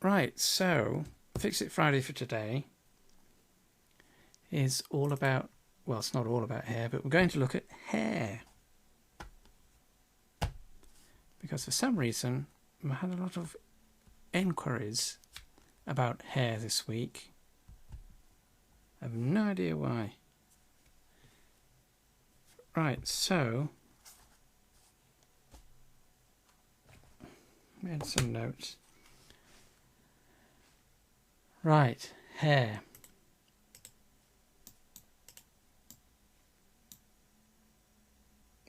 Right, so Fix It Friday for today is all about, well, it's not all about hair, but we're going to look at hair. Because for some reason, I had a lot of enquiries about hair this week. I have no idea why. Right, so I made some notes. Right, hair.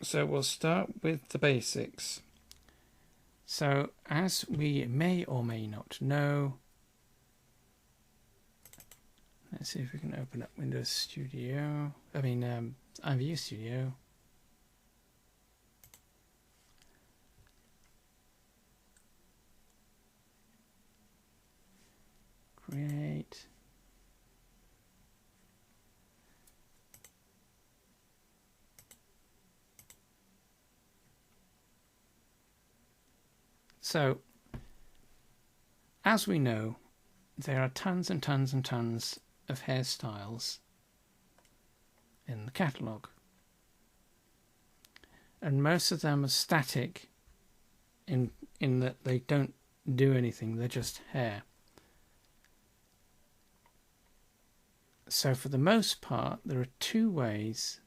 So we'll start with the basics. So as we may or may not know, let's see if we can open up Windows Studio. iView Studio. Create. So, as we know, there are tons and tons and tons of hairstyles in the catalogue. And most of them are static in that they don't do anything, they're just hair. So for the most part, there are two ways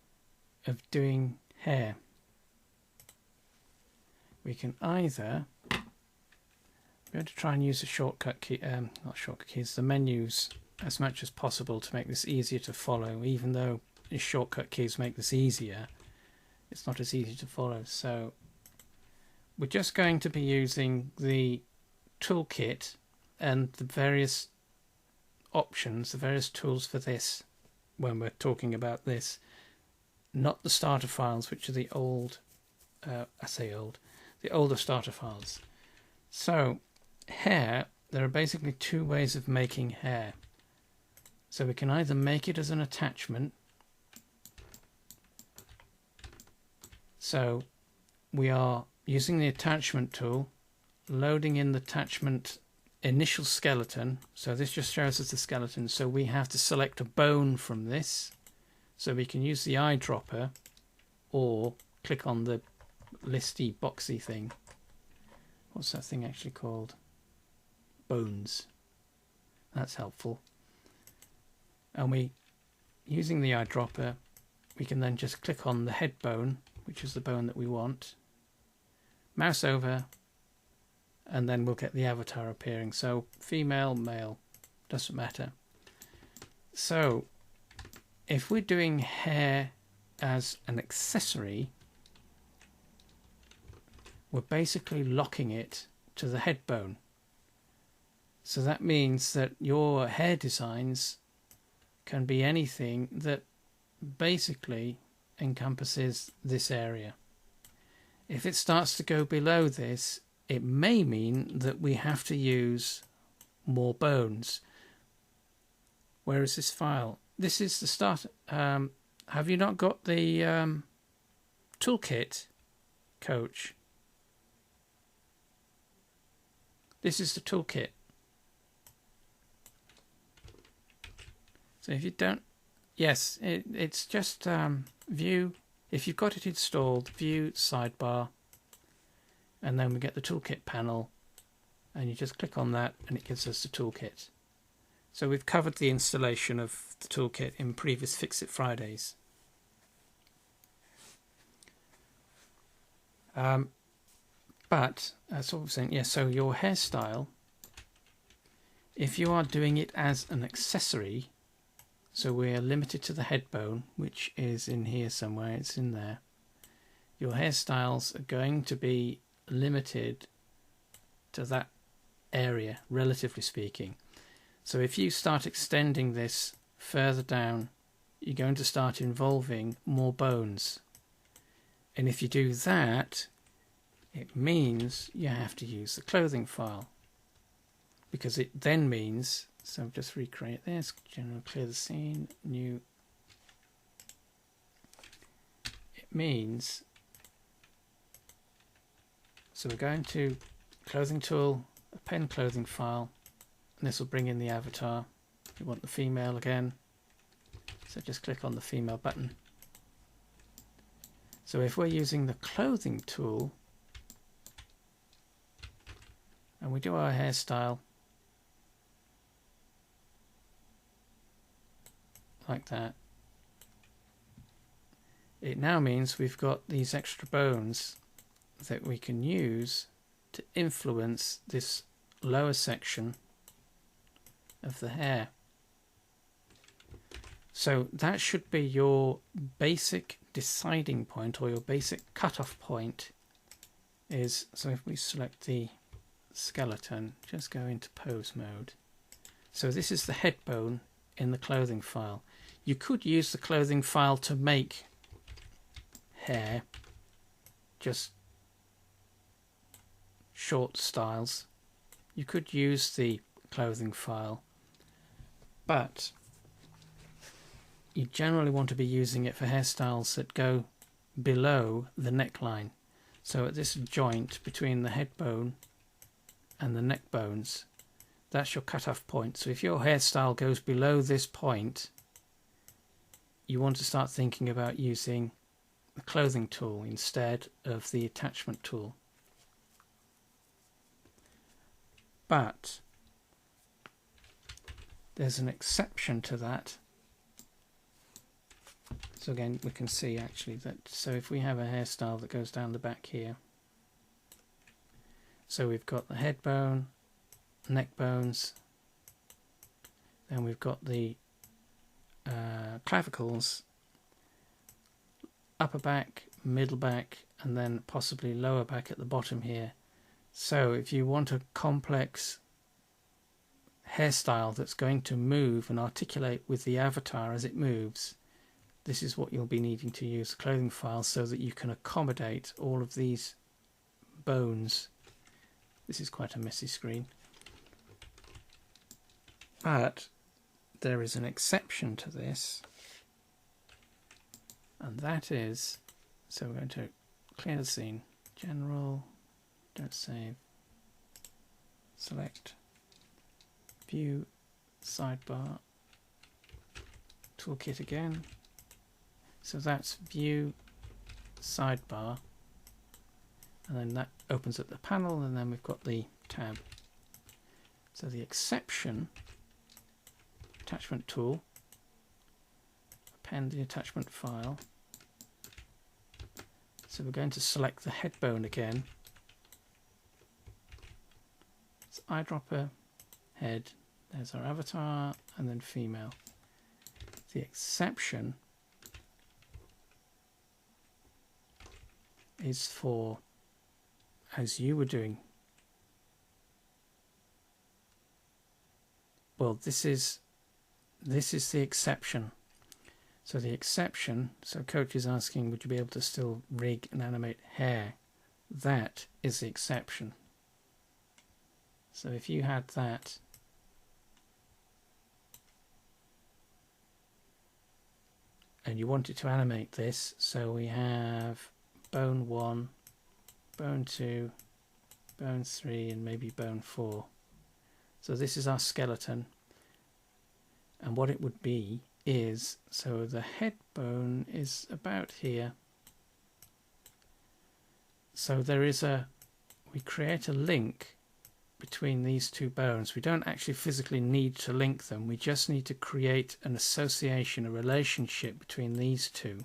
of doing hair. We can either I'm going to try and use the shortcut key, not shortcut keys, the menus as much as possible to make this easier to follow. Even though the shortcut keys make this easier, it's not as easy to follow. So we're just going to be using the toolkit and the various options, the various tools for this when we're talking about this, not the starter files, which are the old, the older starter files. So hair, there are basically two ways of making hair. So we can either make it as an attachment. So we are using the attachment tool, loading in the attachment initial skeleton. So this just shows us the skeleton. So we have to select a bone from this. So we can use the eyedropper or click on the listy boxy thing. What's that thing actually called? Bones. That's helpful. And we, using the eyedropper, we can then just click on the head bone, which is the bone that we want. Mouse over, and then we'll get the avatar appearing. So female, male, doesn't matter. So if we're doing hair as an accessory, we're basically locking it to the head bone. So that means that your hair designs can be anything that basically encompasses this area. If it starts to go below this, it may mean that we have to use more bones. Where is this file? This is the start. Have you not got the toolkit, Coach? This is the toolkit. So if you don't, yes, it's just view. If you've got it installed, view sidebar, and then we get the toolkit panel, and you just click on that, and it gives us the toolkit. So we've covered the installation of the toolkit in previous Fix It Fridays. But that's what we're saying. Yeah, so your hairstyle, if you are doing it as an accessory, so we're limited to the head bone, which is in here somewhere, it's in there. Your hairstyles are going to be limited to that area, relatively speaking. So if you start extending this further down, you're going to start involving more bones. And if you do that, it means you have to use the clothing file. Because it then means, so just recreate this, general clear the scene, new. It means, so we're going to clothing tool, append clothing file, and this will bring in the avatar. If you want the female again, so just click on the female button. So if we're using the clothing tool and we do our hairstyle like that, it now means we've got these extra bones that we can use to influence this lower section of the hair. So that should be your basic deciding point, or your basic cutoff point is, so if we select the skeleton, just go into pose mode. So this is the head bone in the clothing file. You could use the clothing file to make hair, just short styles. You could use the clothing file, but you generally want to be using it for hairstyles that go below the neckline. So at this joint between the head bone and the neck bones, that's your cutoff point. So if your hairstyle goes below this point, you want to start thinking about using the clothing tool instead of the attachment tool. But there's an exception to that. So again, we can see actually that, so if we have a hairstyle that goes down the back here, so we've got the head bone, neck bones, then we've got the clavicles, upper back, middle back, and then possibly lower back at the bottom here. So if you want a complex hairstyle that's going to move and articulate with the avatar as it moves, this is what you'll be needing to use the clothing file, so that you can accommodate all of these bones. This is quite a messy screen. But there is an exception to this, and that is, so we're going to clear the scene, general, don't save, select, view, sidebar, toolkit again. So that's view, sidebar, and then that opens up the panel, and then we've got the tab. So the exception, attachment tool, append the attachment file. So we're going to select the head bone again. It's eyedropper, head, there's our avatar, and then female. The exception is for, as you were doing, well, this is the exception. So the exception, so coach is asking, would you be able to still rig and animate hair? That is the exception. So if you had that, and you wanted to animate this, so we have bone 1, bone 2, bone 3, and maybe bone 4. So this is our skeleton, and what it would be is, so the head bone is about here. So there is we create a link between these two bones. We don't actually physically need to link them, we just need to create an association, a relationship between these two.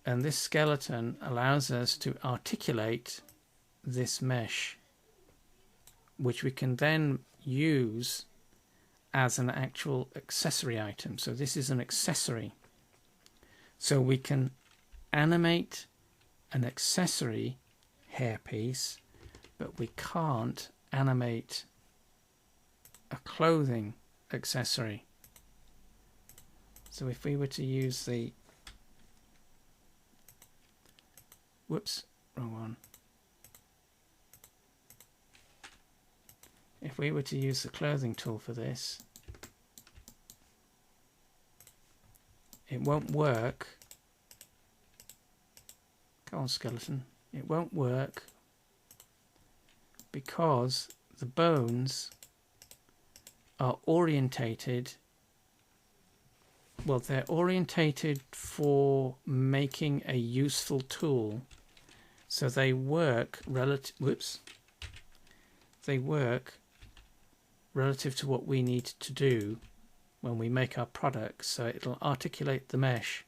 And this skeleton allows us to articulate this mesh, which we can then use as an actual accessory item. So this is an accessory. So we can animate an accessory hairpiece, but we can't animate a clothing accessory. So if we were to use the, whoops, wrong one. If we were to use the clothing tool for this, it won't work. Go on, skeleton. It won't work because the bones are orientated, well, they're orientated for making a useful tool. So they work relative to what we need to do when we make our product. So it'll articulate the mesh,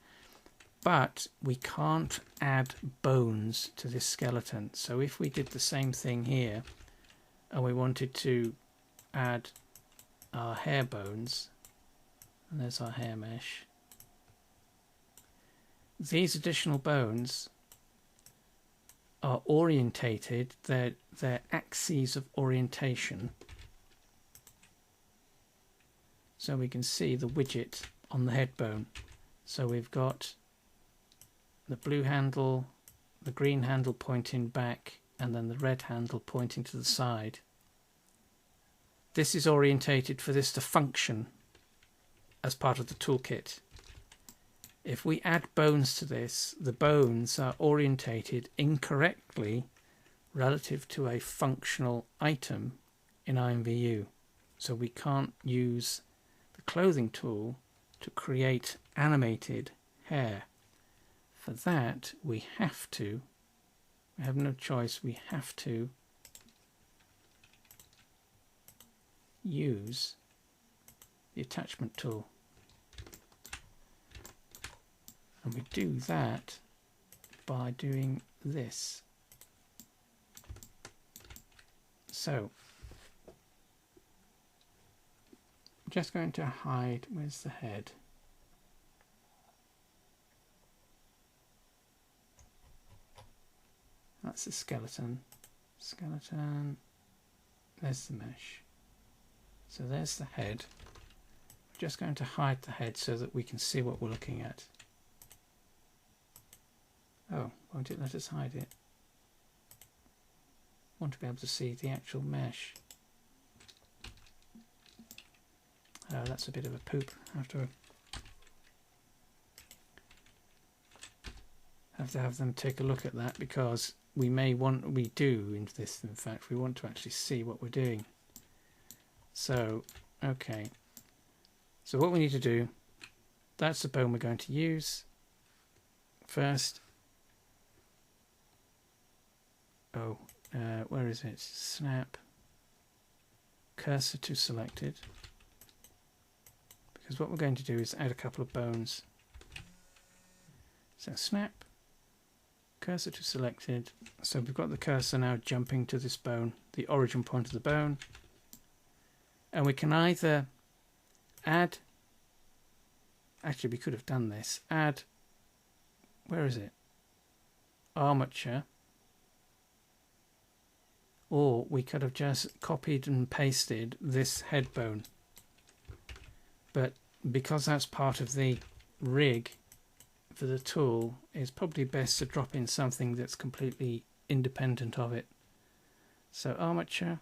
but we can't add bones to this skeleton. So if we did the same thing here and we wanted to add our hair bones, and there's our hair mesh, these additional bones are orientated, they're axes of orientation. So we can see the widget on the head bone. So we've got the blue handle, the green handle pointing back, and then the red handle pointing to the side. This is orientated for this to function as part of the toolkit. If we add bones to this, the bones are orientated incorrectly relative to a functional item in IMVU. So we can't use the clothing tool to create animated hair. For that, we have no choice, we have to use the attachment tool. And we do that by doing this. So I'm just going to hide, where's the head? That's the skeleton. Skeleton, there's the mesh. So there's the head. I'm just going to hide the head so that we can see what we're looking at. Oh, won't it let us hide it? I want to be able to see the actual mesh. Oh, that's a bit of a poop. I have to have them take a look at that, because we do into this, in fact, we want to actually see what we're doing. So, okay. So what we need to do, that's the bone we're going to use first. Oh, where is it? Snap. Cursor to selected. Because what we're going to do is add a couple of bones. So snap. Cursor to selected. So we've got the cursor now jumping to this bone, the origin point of the bone. And we can either add, actually we could have done this, add, where is it? Armature. Or we could have just copied and pasted this head bone. But because that's part of the rig for the tool, it's probably best to drop in something that's completely independent of it. So armature,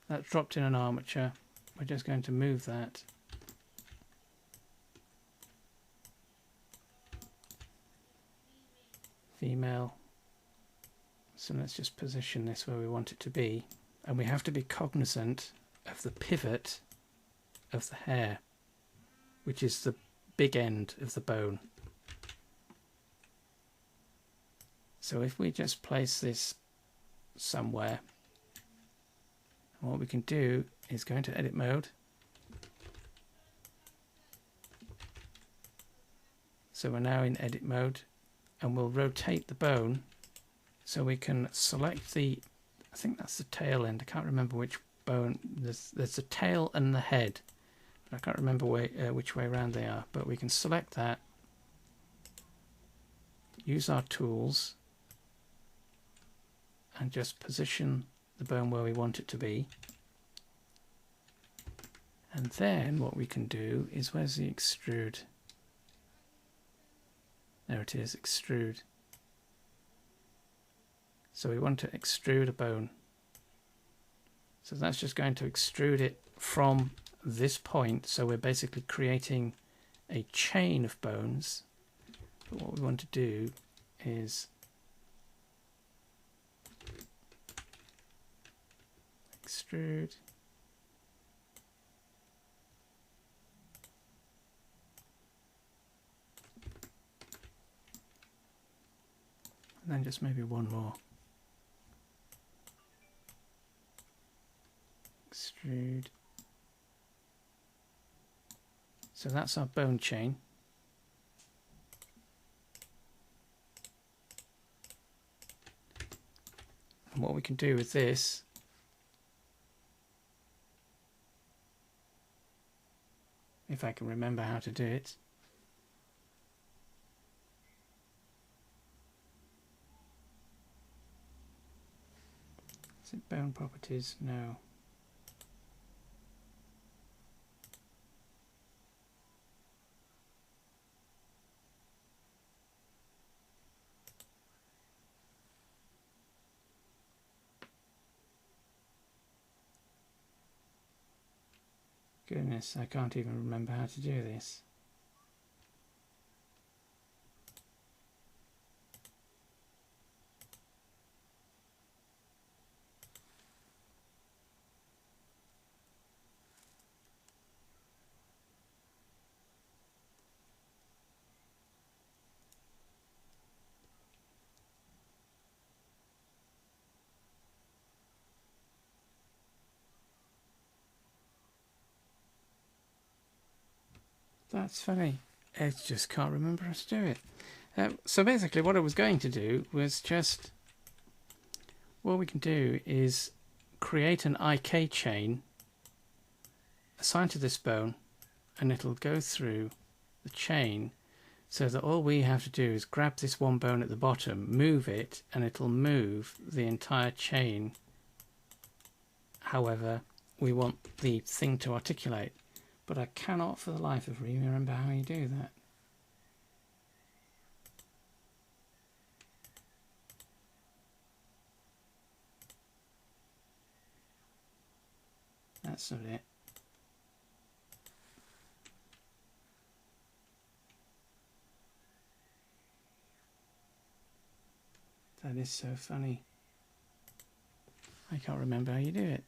that's dropped in an armature. We're just going to move that. Female. So let's just position this where we want it to be. And we have to be cognizant of the pivot of the hair, which is the big end of the bone. So if we just place this somewhere, what we can do is go into edit mode. So we're now in edit mode, and we'll rotate the bone so we can select the, I think that's the tail end, I can't remember which bone, there's the tail and the head, but I can't remember which way around they are, but we can select that, use our tools, and just position the bone where we want it to be. And then what we can do is, where's the extrude? There it is, extrude. So we want to extrude a bone. So that's just going to extrude it from this point. So we're basically creating a chain of bones. But what we want to do is extrude. And then just maybe one more. Extrude. So that's our bone chain. And what we can do with this if I can remember how to do it. Is it bone properties? No. Goodness, I can't even remember how to do this. That's funny. I just can't remember how to do it. So basically what I was going to do was just... What we can do is create an IK chain assigned to this bone, and it'll go through the chain so that all we have to do is grab this one bone at the bottom, move it, and it'll move the entire chain however we want the thing to articulate. But I cannot for the life of me remember how you do that. That's not it. That is so funny. I can't remember how you do it.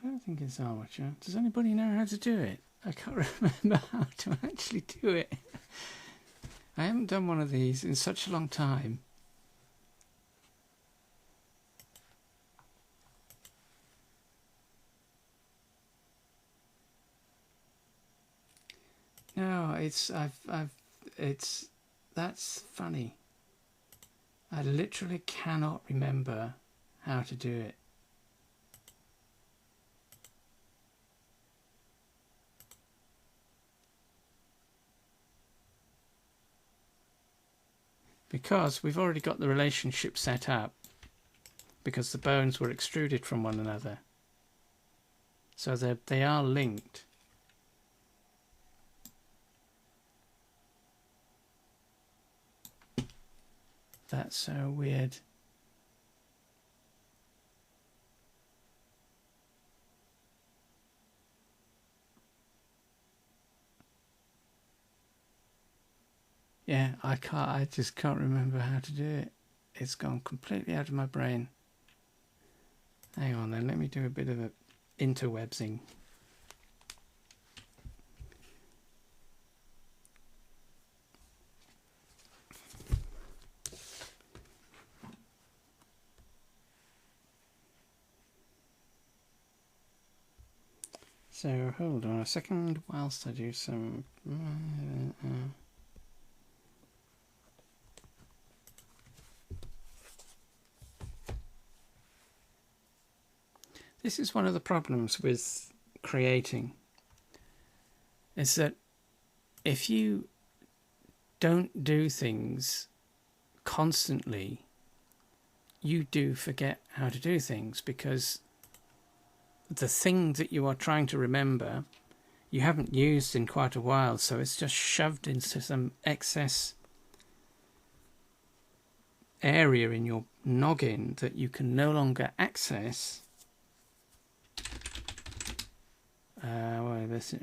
I don't think it's armature. Does anybody know how to do it? I can't remember how to actually do it. I haven't done one of these in such a long time. No, that's funny. I literally cannot remember how to do it. Because we've already got the relationship set up, because the bones were extruded from one another. So they are linked. That's so weird. Yeah, I just can't remember how to do it. It's gone completely out of my brain. Hang on then, let me do a bit of a interwebsing. So hold on a second whilst I do some... This is one of the problems with creating, is that if you don't do things constantly, you do forget how to do things, because the thing that you are trying to remember you haven't used in quite a while, so it's just shoved into some excess area in your noggin that you can no longer access Well, this.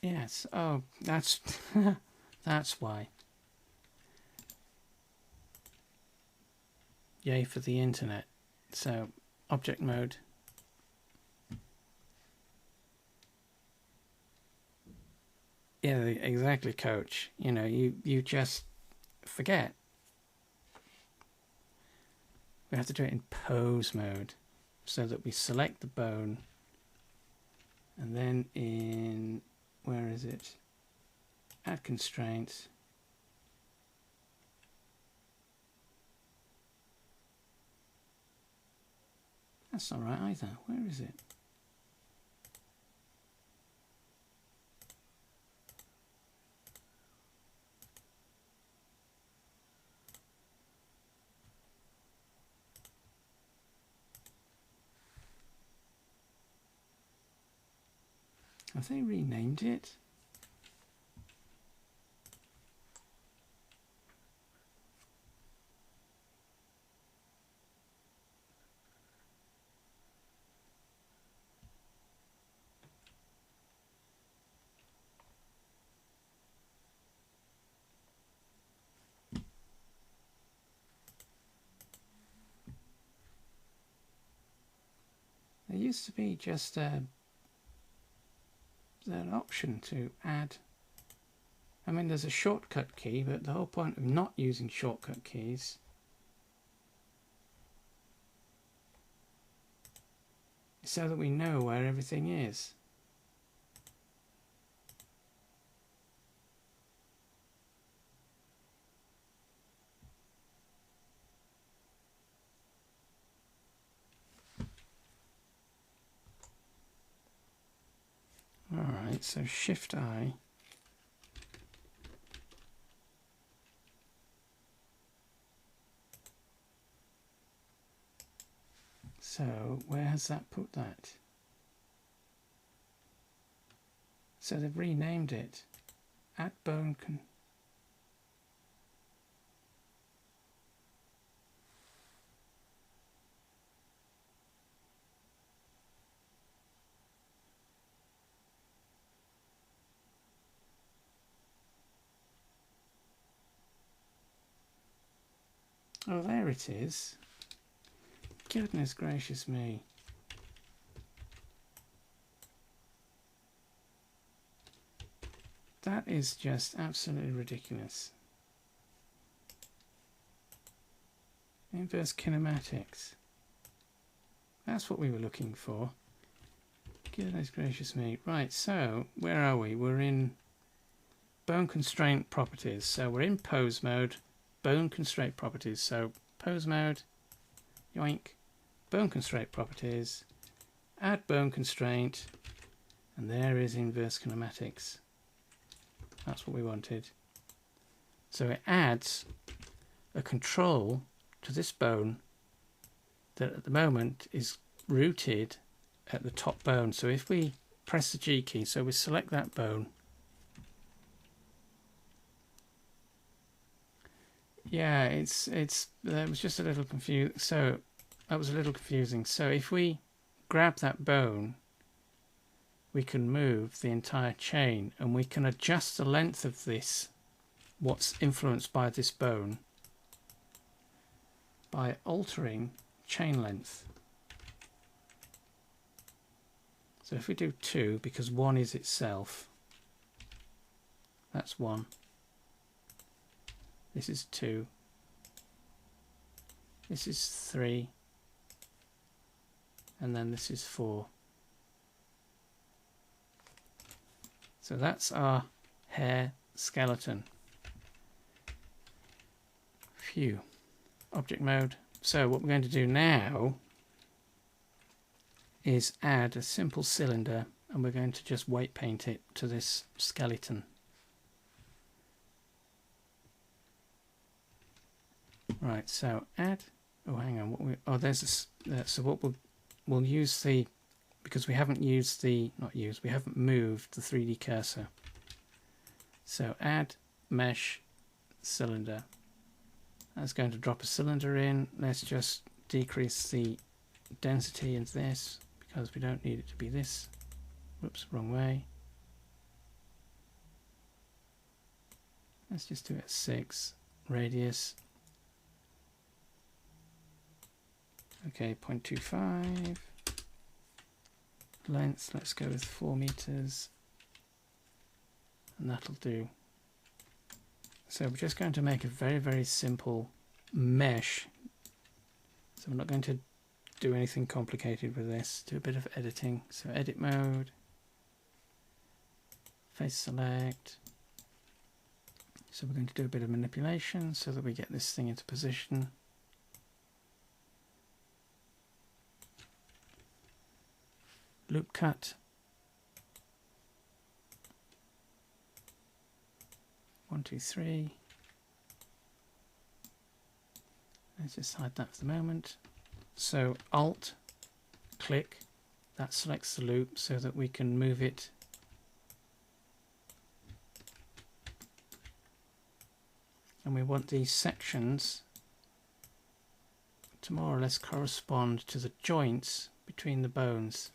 Yes. Oh, that's that's why. Yay for the internet. So, object mode. Yeah, exactly, coach. You know, you just forget. We have to do it in pose mode so that we select the bone, and then in, where is it? Add constraints. That's not right either. Where is it? Have they renamed it? There used to be just an option to add. I mean, there's a shortcut key, but the whole point of not using shortcut keys is so that we know where everything is. Alright, so Shift I. So, where has that put that? So they've renamed it. Add bone con... Oh, there it is. Goodness gracious me. That is just absolutely ridiculous. Inverse kinematics. That's what we were looking for. Goodness gracious me. Right, so where are we? We're in bone constraint properties. So we're in pose mode, bone constraint properties. So pose mode, yoink, bone constraint properties, add bone constraint, and there is inverse kinematics. That's what we wanted. So it adds a control to this bone that at the moment is rooted at the top bone. So if we press the G key, so we select that bone. Yeah, that was just a little confused. So that was a little confusing. So if we grab that bone, we can move the entire chain, and we can adjust the length of this, what's influenced by this bone, by altering chain length. So if we do 2, because 1 is itself, that's 1. This is 2. This is 3. And then this is 4. So that's our hair skeleton. Phew. Object mode. So what we're going to do now is add a simple cylinder, and we're going to just weight paint it to this skeleton. Right, so add. Oh, hang on. There's this. So what we'll use the because we haven't used the, we haven't moved the 3D cursor. So add mesh cylinder. That's going to drop a cylinder in. Let's just decrease the density into this because we don't need it to be this. Whoops, wrong way. Let's just do it at 6. Radius. Okay, 0.25. Length, let's go with 4 meters. And that'll do. So we're just going to make a very, very simple mesh. So we're not going to do anything complicated with this. Do a bit of editing. So edit mode. Face select. So we're going to do a bit of manipulation so that we get this thing into position. Loop cut. 1, 2, 3. Let's just hide that for the moment. So Alt, click, that selects the loop so that we can move it and we want these sections to more or less correspond to the joints between the bones.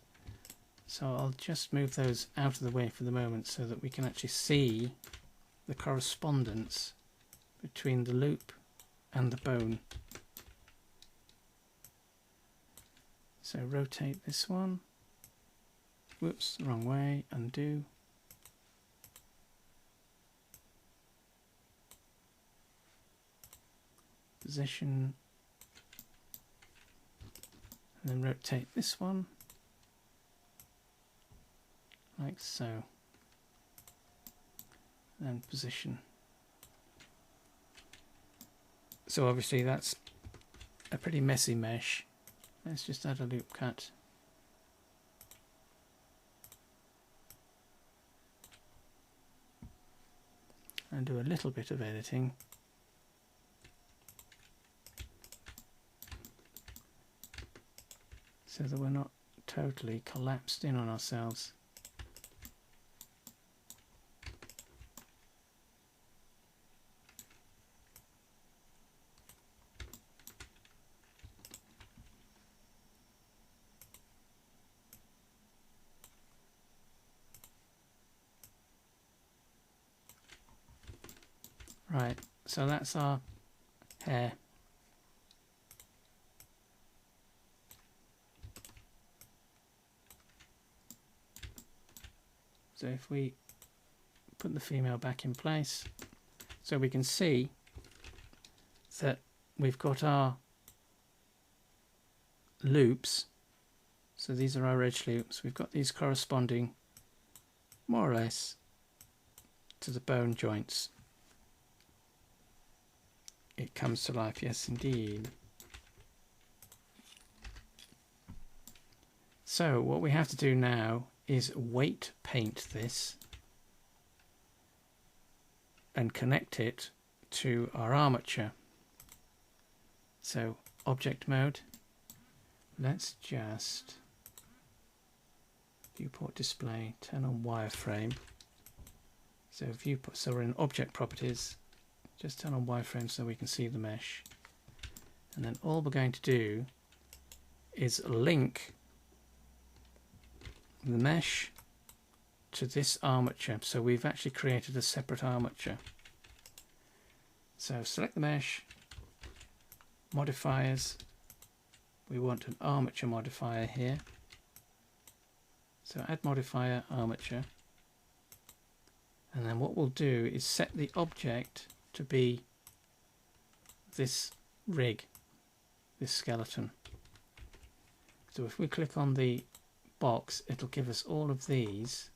So I'll just move those out of the way for the moment so that we can actually see the correspondence between the loop and the bone. So rotate this one. Whoops, wrong way, undo. Position. And then rotate this one. Like so. And position. So obviously that's a pretty messy mesh. Let's just add a loop cut. And do a little bit of editing. So that we're not totally collapsed in on ourselves. Right, so that's our hair. So if we put the female back in place, so we can see that we've got our loops. So these are our edge loops. We've got these corresponding more or less to the bone joints. It comes to life, yes indeed. So what we have to do now is weight paint this and connect it to our armature. So object mode, let's just viewport display, turn on wireframe. So viewport, so we're in object properties, just turn on wireframe so we can see the mesh. And then all we're going to do is link the mesh to this armature. So we've actually created a separate armature. So select the mesh, modifiers, we want an armature modifier here. So add modifier armature, and then what we'll do is set the object to be this rig, this skeleton. So if we click on the box, it'll give us all of these,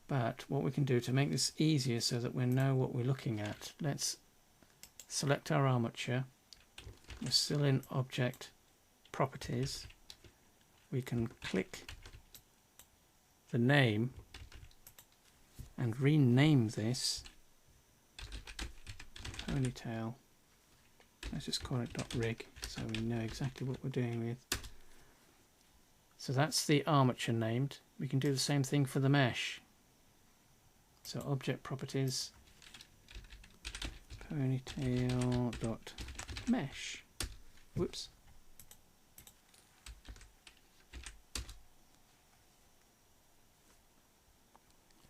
but what we can do to make this easier so that we know what we're looking at, let's select our armature. We're still in object properties. We can click the name and rename this ponytail. Let's just call it .rig so we know exactly what we're doing with. So that's the armature named. We can do the same thing for the mesh. So object properties, ponytail.mesh. Whoops.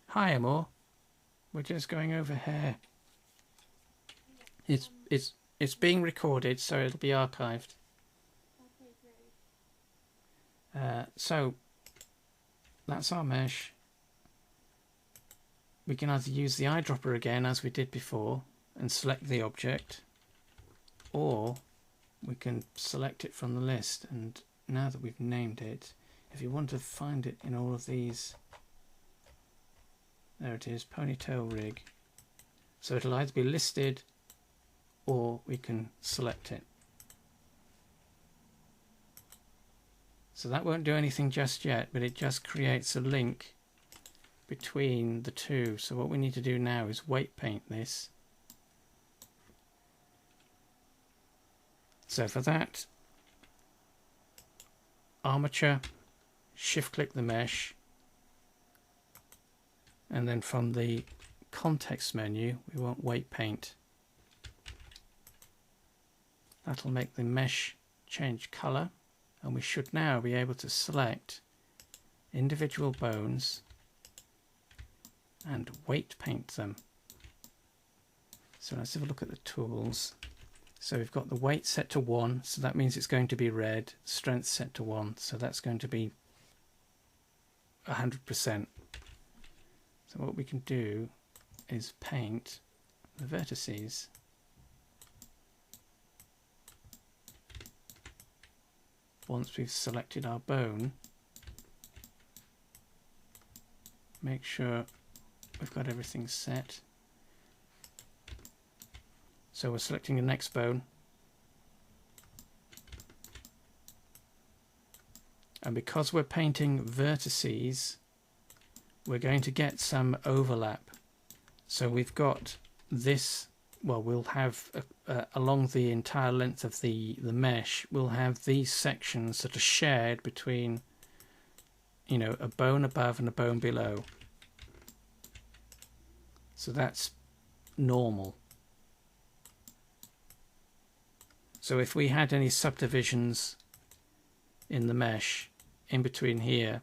Hi, Amor. We're just going over hair. It's being recorded, so it'll be archived. So that's our mesh. We can either use the eyedropper again as we did before and select the object, or we can select it from the list. And now that we've named it, if you want to find it in all of these, there it is, ponytail rig. So it'll either be listed or we can select it. So that won't do anything just yet, but it just creates a link between the two. So what we need to do now is weight paint this. So for that, armature, shift click the mesh, and then from the context menu we want weight paint. That'll make the mesh change color, and we should now be able to select individual bones and weight paint them. So let's have a look at the tools. So we've got the weight set to 1, so that means it's going to be red. Strength set to 1, so that's going to be 100%. So what we can do is paint the vertices. Once we've selected our bone, make sure we've got everything set. So we're selecting the next bone, and because we're painting vertices, we're going to get some overlap. So we've got this, well, we'll have along the entire length of the mesh, we'll have these sections that are shared between, you know, a bone above and a bone below. So that's normal. So if we had any subdivisions in the mesh in between here,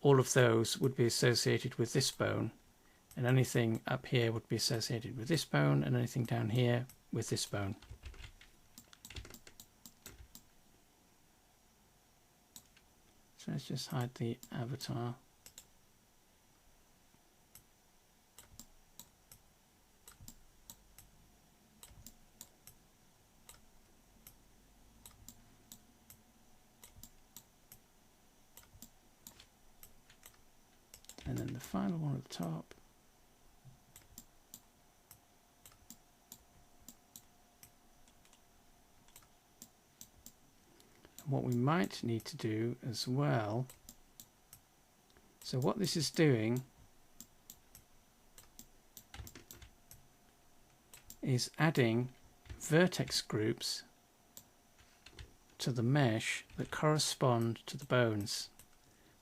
all of those would be associated with this bone, and anything up here would be associated with this bone, and anything down here with this bone. So let's just hide the avatar. And then the final one at the top. And what we might need to do as well, so what this is doing is adding vertex groups to the mesh that correspond to the bones.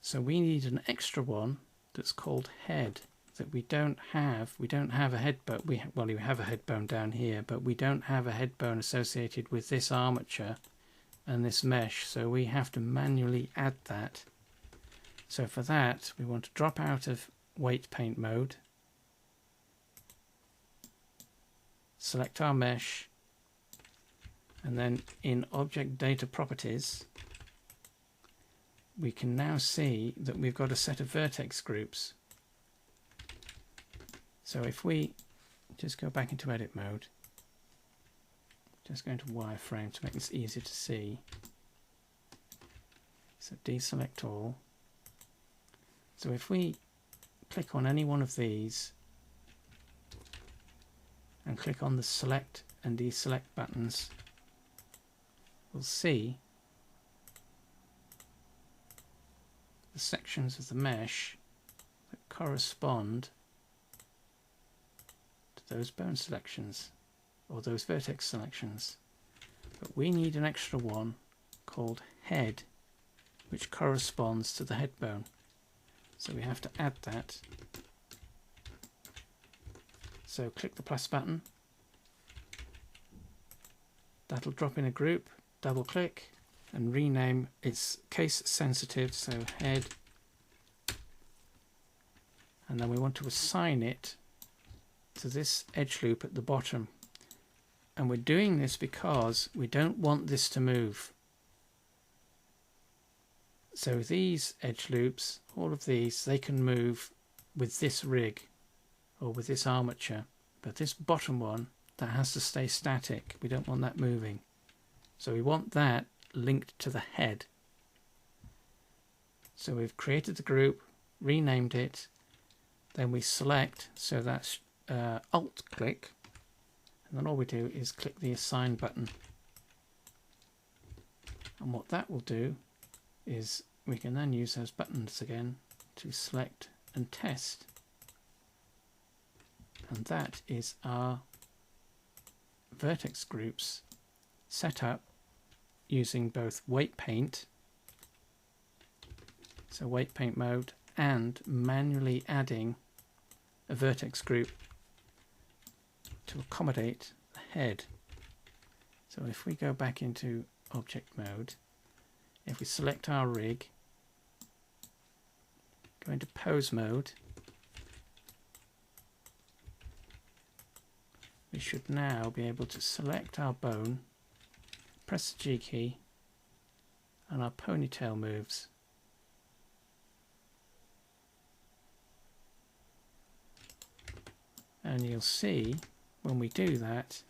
So we need an extra one that's called head that we don't have. We don't have a head bone. Well, we have a head bone down here, but we don't have a head bone associated with this armature and this mesh, so we have to manually add that. So for that, we want to drop out of weight paint mode, select our mesh, and then in object data properties, we can now see that we've got a set of vertex groups. So if we just go back into edit mode, just going to wireframe to make this easier to see. So deselect all. So if we click on any one of these and click on the select and deselect buttons, we'll see the sections of the mesh that correspond to those bone selections or those vertex selections. But we need an extra one called head, which corresponds to the head bone. So we have to add that. So click the plus button. That'll drop in a group, double click and rename. It's case sensitive, so head. And then we want to assign it to this edge loop at the bottom. And we're doing this because we don't want this to move. So these edge loops, all of these, they can move with this rig or with this armature. But this bottom one, that has to stay static. We don't want that moving. So we want that linked to the head. So we've created the group, renamed it, then we select, so that's Alt click, and then all we do is click the assign button. And what that will do is we can then use those buttons again to select and test. And that is our vertex groups set up using both weight paint, so weight paint mode, and manually adding a vertex group to accommodate the head. So if we go back into object mode, if we select our rig, go into pose mode, we should now be able to select our bone, press the G key, and our ponytail moves. And you'll see when we do that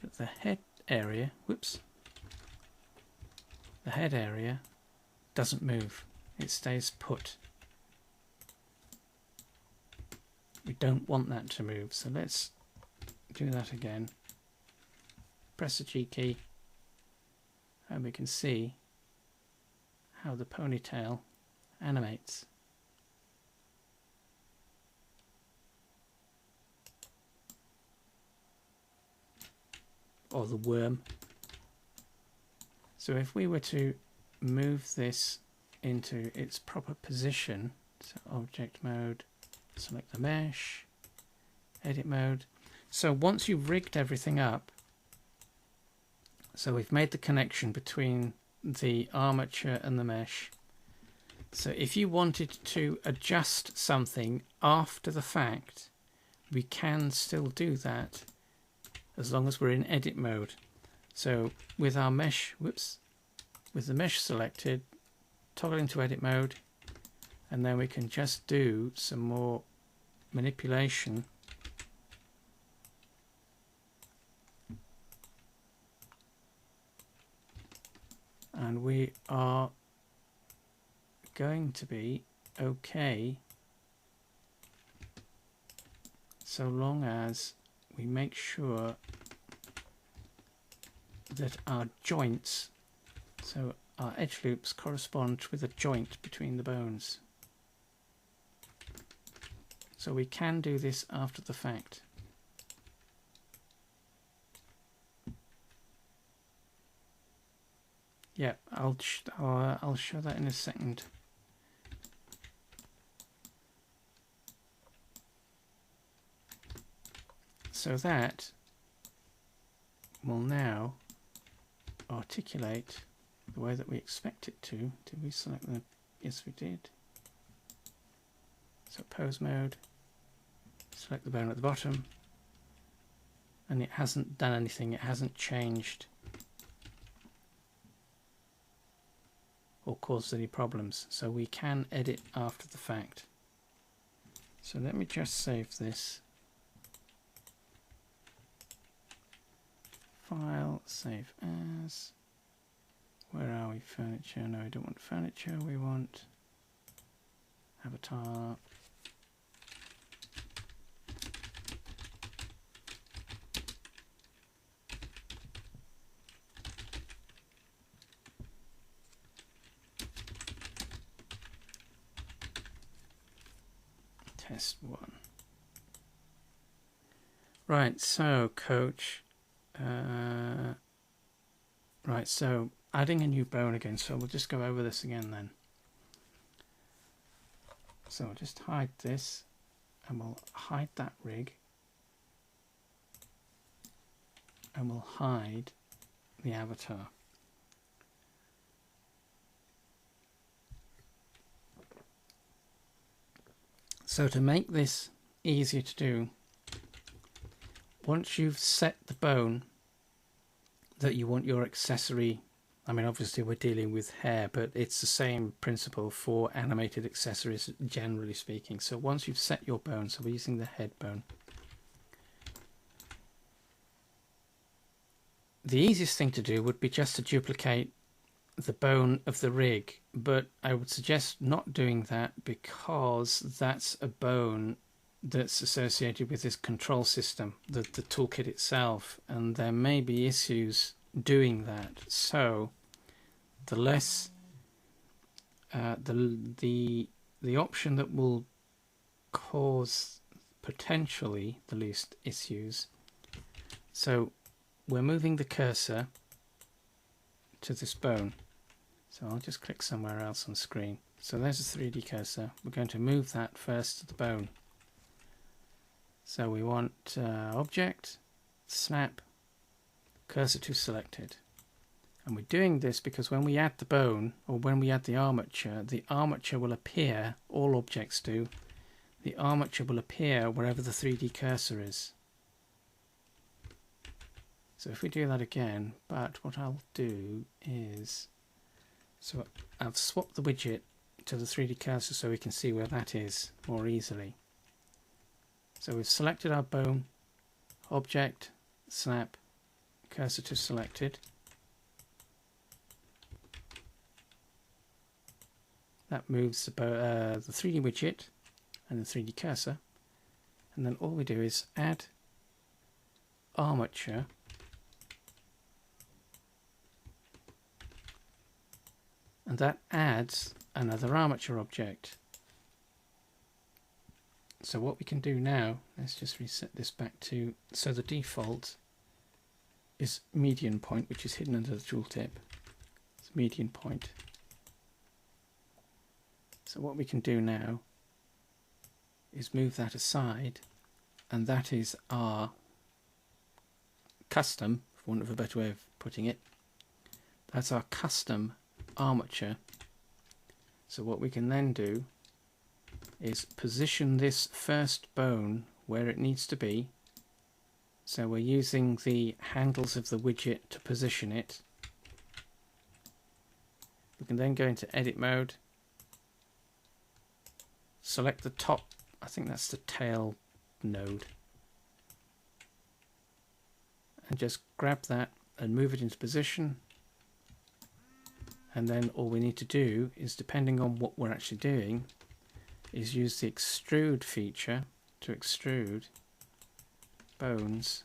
that the head area, the head area doesn't move, it stays put. We don't want that to move, so let's do that again. Press the G key and we can see how the ponytail animates. Or the worm. So if we were to move this into its proper position, so object mode, select the mesh, edit mode. So once you've rigged everything up, so we've made the connection between the armature and the mesh. So if you wanted to adjust something after the fact, we can still do that as long as we're in edit mode. So with our mesh, with the mesh selected, toggle into edit mode, and then we can just do some more manipulation. And we are going to be okay so long as we make sure that our joints, so our edge loops, correspond with a joint between the bones. So we can do this after the fact. Yeah, I'll show that in a second. So that will now articulate the way that we expect it to. Did we select the? Yes, we did. So pose mode, select the bone at the bottom, and it hasn't done anything, it hasn't changed or caused any problems. So we can edit after the fact. So let me just save this. File, save as. Where are we? Furniture. No, we don't want furniture. We want avatar. Test 1. Right, so coach. Right, so adding a new bone again, so we'll just go over this again then. So I'll just hide this, and we'll hide that rig, and we'll hide the avatar. So to make this easier to do, once you've set the bone that you want your accessory, I mean obviously we're dealing with hair, but it's the same principle for animated accessories generally speaking. So once you've set your bone, so we're using the head bone, the easiest thing to do would be just to duplicate the bone of the rig, but I would suggest not doing that because that's a bone that's associated with this control system, the toolkit itself, and there may be issues doing that. So the less the option that will cause potentially the least issues. So we're moving the cursor to this bone. So I'll just click somewhere else on screen. So there's a 3D cursor. We're going to move that first to the bone. So we want object, snap, cursor to selected. And we're doing this because when we add the bone, or when we add the armature will appear, all objects do, the armature will appear wherever the 3D cursor is. So if we do that again, but what I'll do is, so I've swapped the widget to the 3D cursor so we can see where that is more easily. So we've selected our bone, object, snap, cursor to selected. That moves the 3D widget and the 3D cursor. And then all we do is add armature . And that adds another armature object. So what we can do now, let's just reset this back to, so the default is median point, which is hidden under the tooltip. It's median point. So what we can do now is move that aside, and that is our custom, for want of a better way of putting it, that's our custom armature. So what we can then do is position this first bone where it needs to be. So we're using the handles of the widget to position it. We can then go into edit mode, select the top, I think that's the tail node, and just grab that and move it into position. And then all we need to do is, depending on what we're actually doing, is use the extrude feature to extrude bones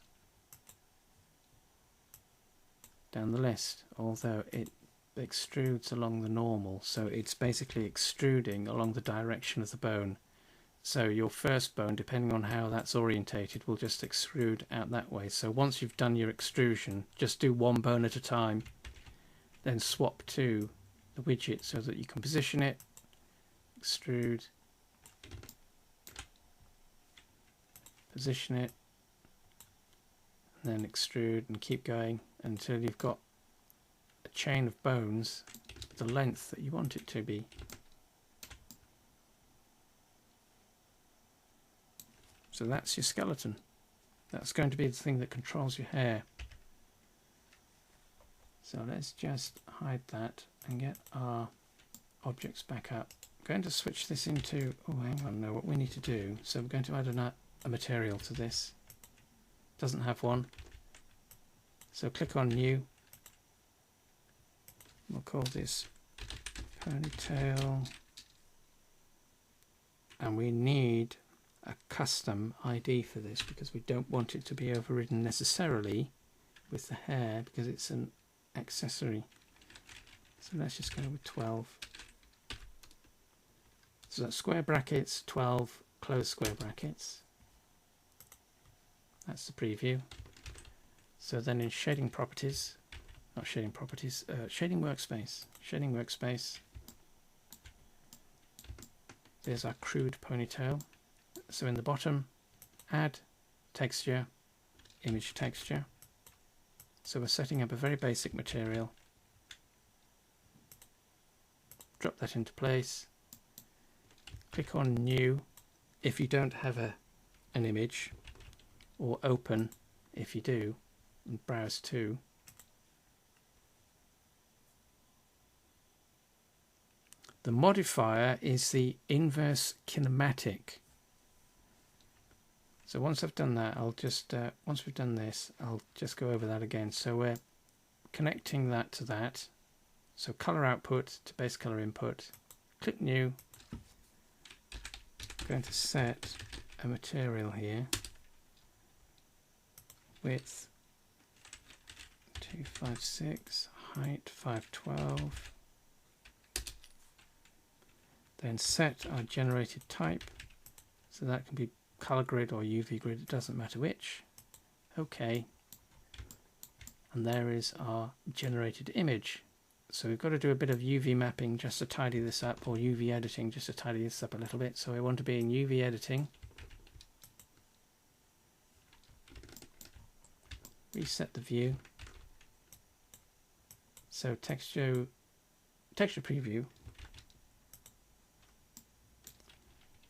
down the list, although it extrudes along the normal, so it's basically extruding along the direction of the bone. So your first bone, depending on how that's orientated, will just extrude out that way. So once you've done your extrusion, just do one bone at a time, then swap to the widget so that you can position it, extrude, position it, and then extrude, and keep going until you've got a chain of bones the length that you want it to be. So that's your skeleton. That's going to be the thing that controls your hair. So let's just hide that and get our objects back up. I'm going to switch this into, oh hang on, no, what we need to do, so we're going to add a material to this. Doesn't have one. So click on new. We'll call this ponytail. And we need a custom ID for this because we don't want it to be overridden necessarily with the hair because it's an accessory. So let's just go with 12. So that's square brackets, 12, close square brackets. That's the preview. So then in shading properties, not shading properties, shading workspace. Shading workspace. There's our crude ponytail. So in the bottom, add texture, image texture. So we're setting up a very basic material. Drop that into place. Click on new if you don't have an image, or open if you do, and browse to. The modifier is the inverse kinematic. So once I've done that, I'll just once we've done this, I'll just go over that again. So we're connecting that to that. So color output to base color input. Click new. I'm going to set a material here. Width 256, height 512. Then set our generated type. So that can be color grid or UV grid, it doesn't matter which. OK. And there is our generated image. So we've got to do a bit of UV mapping just to tidy this up, or UV editing just to tidy this up a little bit. So I want to be in UV editing. Reset the view. So texture preview.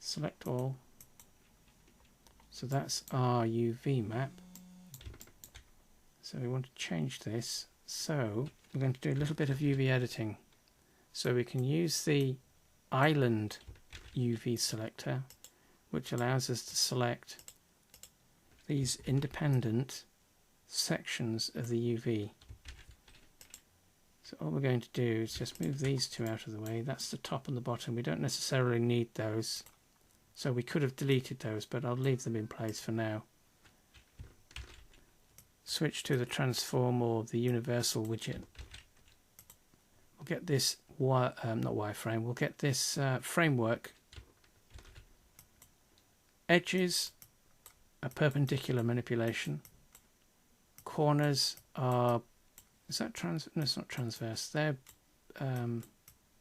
Select all. So that's our UV map. So we want to change this. So we're going to do a little bit of UV editing. So we can use the island UV selector, which allows us to select these independent sections of the UV. So all we're going to do is just move these two out of the way. That's the top and the bottom. We don't necessarily need those. So we could have deleted those, but I'll leave them in place for now. Switch to the transform or the universal widget. We'll get this not wireframe. We'll get this framework. Edges are perpendicular manipulation. Corners are no, it's not transverse. They're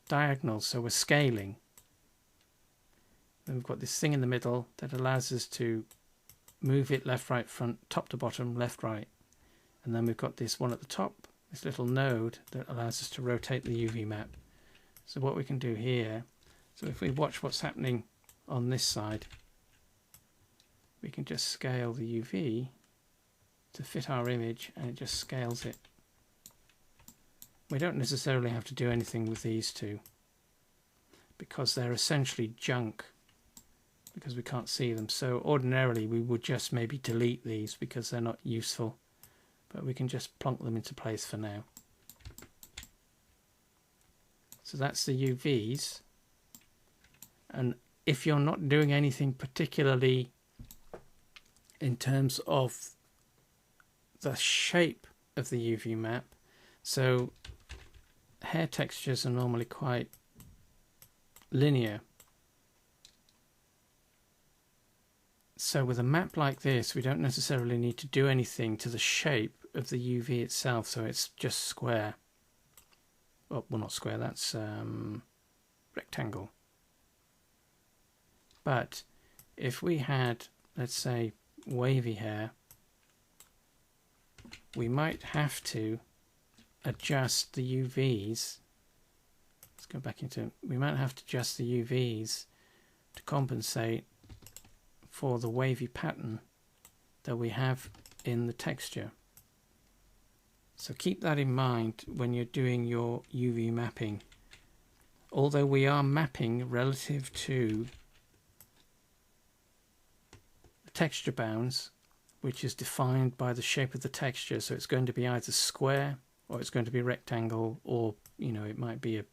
diagonal. So we're scaling. Then we've got this thing in the middle that allows us to move it left, right, front, top to bottom, left, right. And then we've got this one at the top, this little node that allows us to rotate the UV map. So what we can do here, so if we watch what's happening on this side, we can just scale the UV to fit our image, and it just scales it. We don't necessarily have to do anything with these two because they're essentially junk, because we can't see them. So ordinarily we would just maybe delete these because they're not useful, but we can just plonk them into place for now. So that's the UVs, and if you're not doing anything particularly in terms of the shape of the UV map, so hair textures are normally quite linear. So with a map like this, we don't necessarily need to do anything to the shape of the UV itself, so it's just square. Well, not square, that's rectangle. But if we had, let's say, wavy hair, we might have to adjust the UVs. Let's go back into, we might have to adjust the UVs to compensate for the wavy pattern that we have in the texture. So keep that in mind when you're doing your UV mapping. Although we are mapping relative to the texture bounds, which is defined by the shape of the texture, so it's going to be either square or it's going to be rectangle, or it might be a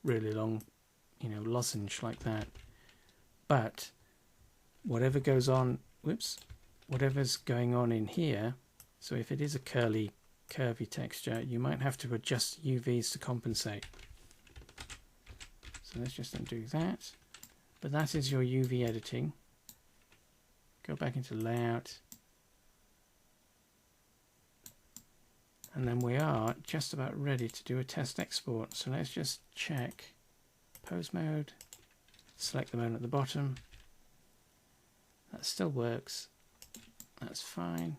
really long lozenge like that. But whatever goes on, whatever's going on in here, so if it is a curvy texture, you might have to adjust UVs to compensate. So let's just undo that. But that is your UV editing. Go back into layout And then we are just about ready to do a test export. So let's just check pose mode, select the mode at the bottom. That still works. That's fine.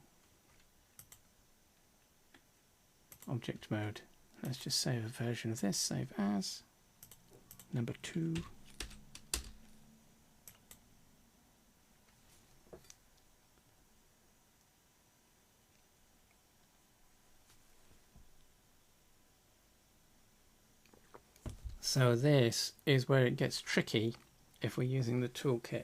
Object mode. Let's just save a version of this. Save as. Number 2. So this is where it gets tricky if we're using the toolkit.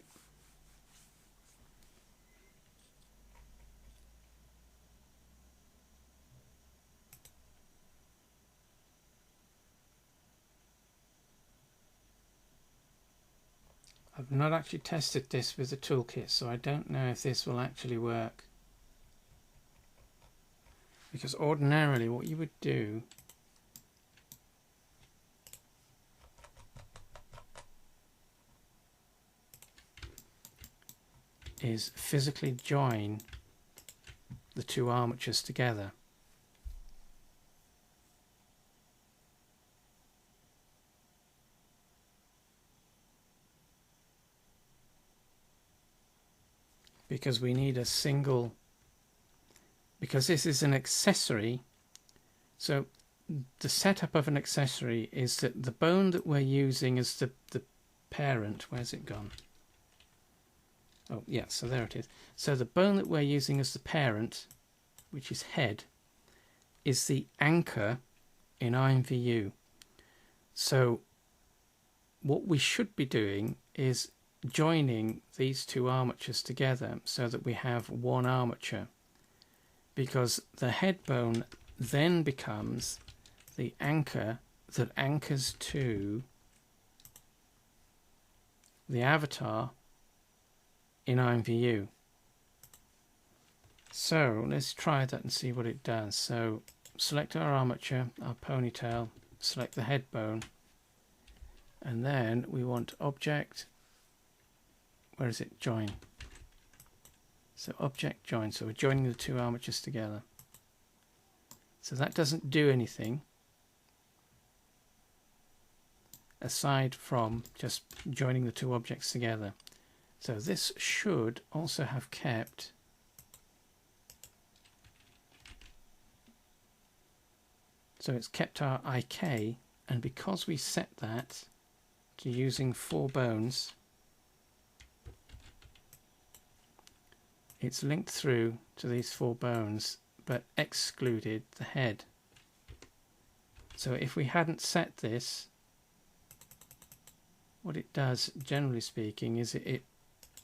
I've not actually tested this with the toolkit, so I don't know if this will actually work. Because ordinarily what you would do is physically join the two armatures together. Because we need a single, because this is an accessory, so the setup of an accessory is that the bone that we're using as the parent, where's it gone? Oh yeah, so there it is. So the bone that we're using as the parent, which is head, is the anchor in IMVU. So what we should be doing is joining these two armatures together so that we have one armature, because the head bone then becomes the anchor that anchors to the avatar in IMVU. So let's try that and see what it does. So select our armature, our ponytail, select the head bone, and then we want object, where is it? Join. So object join. So we're joining the two armatures together. So that doesn't do anything aside from just joining the two objects together. So this should also have kept it's kept our IK, and because we set that to using 4 bones, it's linked through to these 4 bones but excluded the head. So if we hadn't set this, what it does, generally speaking, is it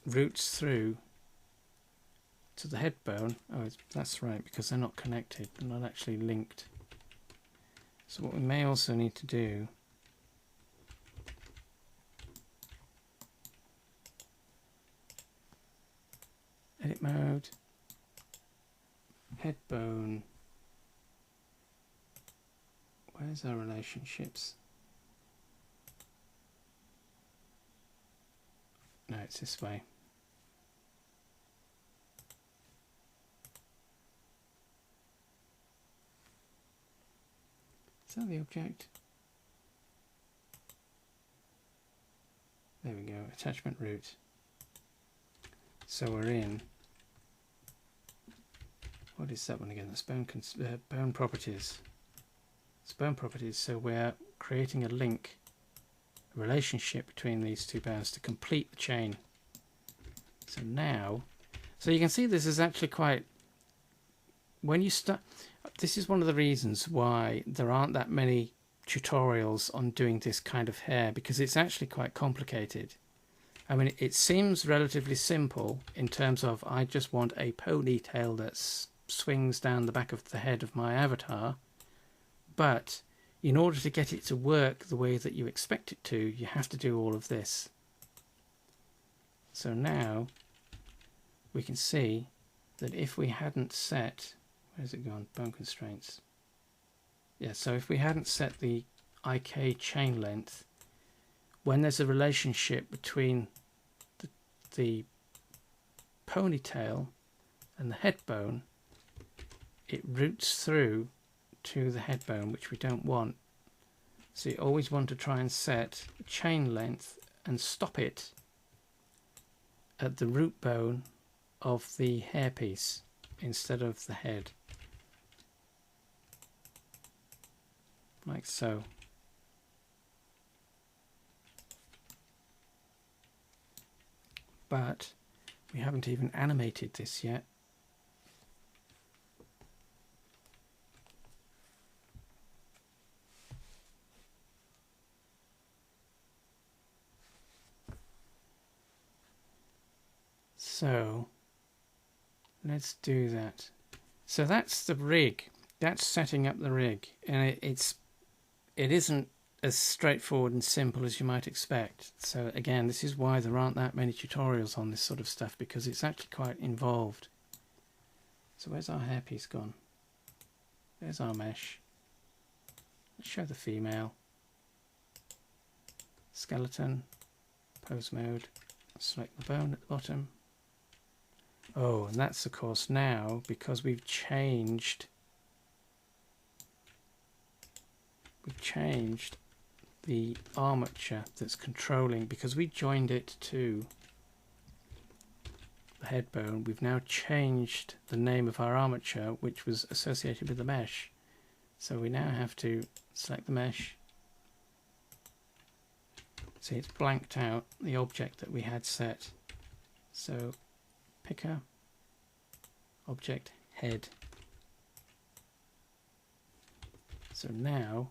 routes through to the head bone. Oh, that's right, because they're not connected, they're not actually linked. So what we may also need to do edit mode, head bone, where's our relationships? No, it's this way. Is that the object? There we go, attachment route. So we're in, what is that one again? That's bone properties. It's bone properties, so we're creating a link, a relationship between these two bones to complete the chain. So now, so you can see this is actually quite, when you start, this is one of the reasons why there aren't that many tutorials on doing this kind of hair, because it's actually quite complicated. I mean, it seems relatively simple in terms of I just want a ponytail that swings down the back of the head of my avatar, but in order to get it to work the way that you expect it to, you have to do all of this. So now we can see that if we hadn't set, where's it gone? Bone constraints. Yeah, so if we hadn't set the IK chain length, when there's a relationship between the ponytail and the head bone, it routes through to the head bone, which we don't want. So you always want to try and set chain length and stop it at the root bone of the hairpiece instead of the head, like so. But we haven't even animated this yet. So let's do that. So that's the rig. That's setting up the rig, and it isn't as straightforward and simple as you might expect. So again, this is why there aren't that many tutorials on this sort of stuff, because it's actually quite involved. So where's our hairpiece gone? There's our mesh. Let's show the female. Skeleton, pose mode, select the bone at the bottom. Oh, and that's of course now because we've changed the armature that's controlling, because we joined it to the head bone. We've now changed the name of our armature, which was associated with the mesh. So we now have to select the mesh. See, it's blanked out the object that we had set. So picker, object, head. So now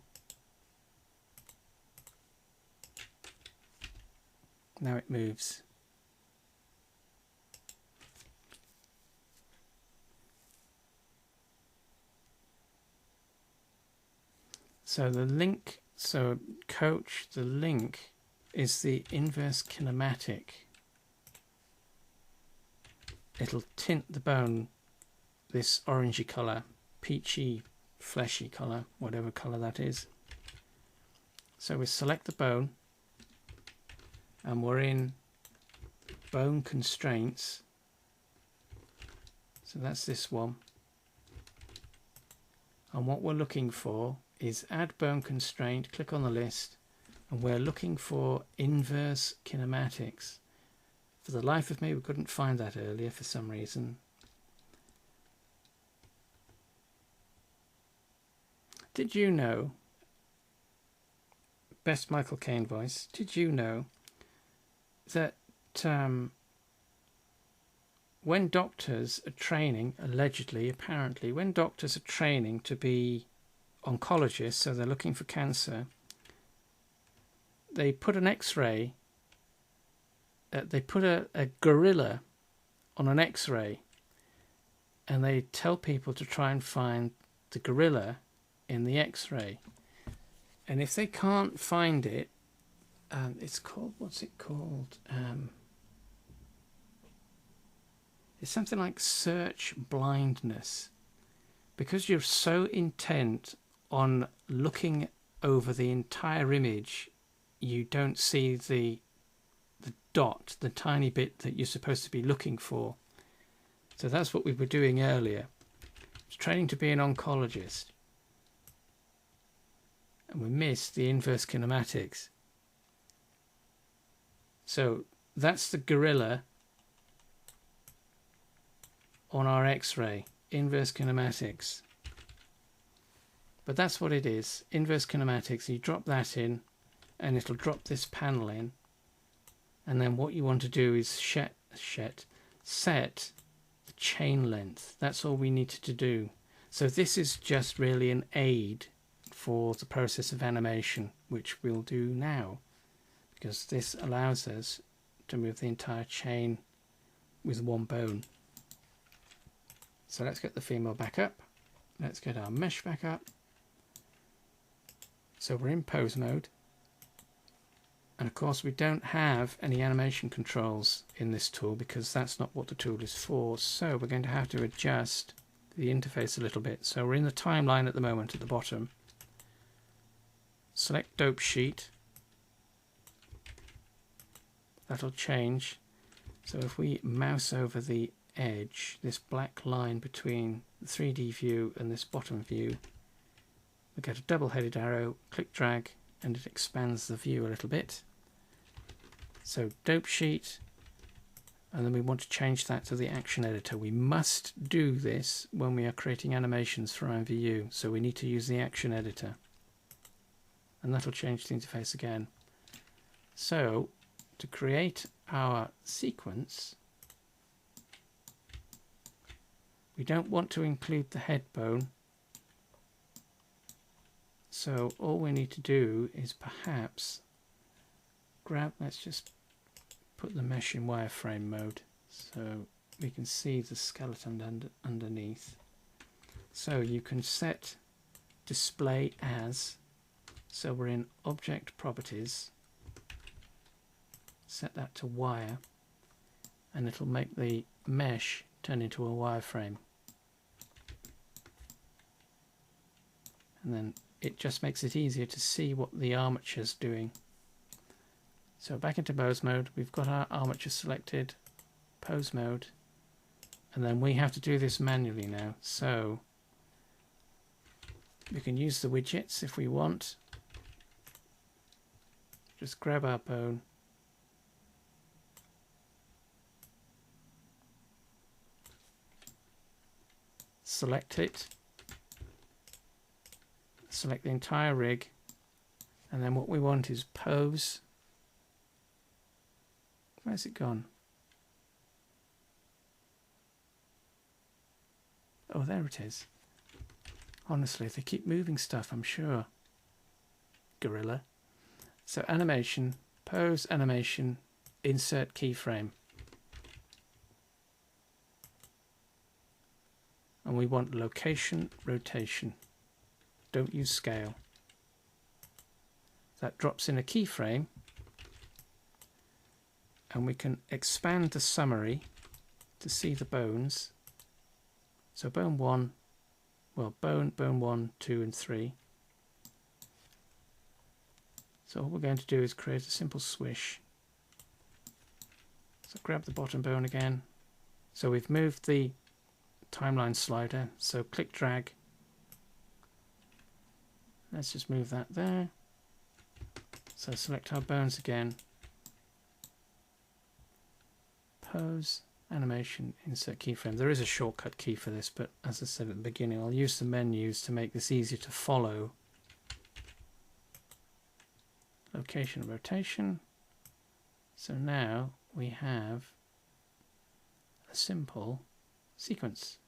it moves. So the link, so coach, the link is the inverse kinematic. It'll tint the bone this orangey colour, peachy, fleshy colour, whatever colour that is. So we select the bone, and we're in bone constraints. So that's this one. And what we're looking for is add bone constraint, click on the list, and we're looking for inverse kinematics. For the life of me, we couldn't find that earlier for some reason. Did you know, best Michael Caine voice, did you know that when doctors are training, allegedly, apparently, when doctors are training to be oncologists, so they're looking for cancer, they put an X-ray, they put a gorilla on an X-ray, and they tell people to try and find the gorilla in the X-ray. And if they can't find it, it's called, what's it called? It's something like search blindness. Because you're so intent on looking over the entire image, you don't see the dot, the tiny bit that you're supposed to be looking for. So that's what we were doing earlier. It's training to be an oncologist. And we missed the inverse kinematics. So that's the gorilla on our X-ray, inverse kinematics. But that's what it is, inverse kinematics. You drop that in and it'll drop this panel in, and then what you want to do is set the chain length. That's all we needed to do. So this is just really an aid for the process of animation, which we'll do now, because this allows us to move the entire chain with one bone. So let's get the female back up. Let's get our mesh back up. So we're in pose mode. And of course we don't have any animation controls in this tool, because that's not what the tool is for. So we're going to have to adjust the interface a little bit. So we're in the timeline at the moment at the bottom. Select dope sheet. That'll change. So if we mouse over the edge, this black line between the 3D view and this bottom view, we get a double-headed arrow, click drag, and it expands the view a little bit. So dope sheet, and then we want to change that to the action editor. We must do this when we are creating animations for IMVU, so we need to use the action editor. And that'll change the interface again. So to create our sequence, we don't want to include the head bone. So all we need to do is perhaps grab, let's just put the mesh in wireframe mode so we can see the skeleton underneath. So you can set display as, so we're in object properties, set that to wire, and it'll make the mesh turn into a wireframe. And then it just makes it easier to see what the armature's doing. So back into pose mode, we've got our armature selected, pose mode, and then we have to do this manually now. So we can use the widgets if we want. Just grab our bone, select it, select the entire rig, and then what we want is pose. Where's it gone? Oh, there it is. Honestly, they keep moving stuff, I'm sure. Gorilla. So animation, pose, animation, insert keyframe. And we want location, rotation. Don't use scale. That drops in a keyframe, and we can expand the summary to see the bones. So bone 1, well, bone 1, 2 and 3. So all we're going to do is create a simple swish. So grab the bottom bone again. So we've moved the timeline slider, so click drag. Let's just move that there. So select our bones again. Pose, animation, insert keyframe. There is a shortcut key for this, but as I said at the beginning, I'll use the menus to make this easier to follow. Location and rotation. So now we have a simple sequence.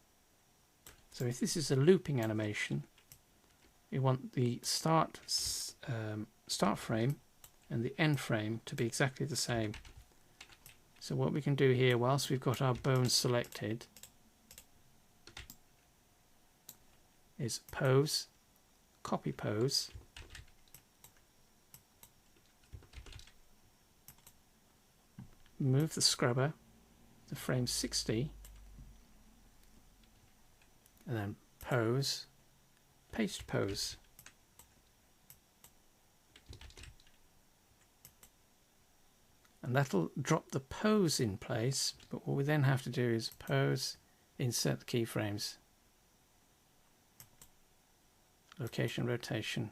So if this is a looping animation, we want the start frame and the end frame to be exactly the same. So what we can do here, whilst we've got our bones selected, is pose, copy pose, move the scrubber to frame 60, and then pose, paste pose. And that'll drop the pose in place, but what we then have to do is pose, insert the keyframes, location, rotation.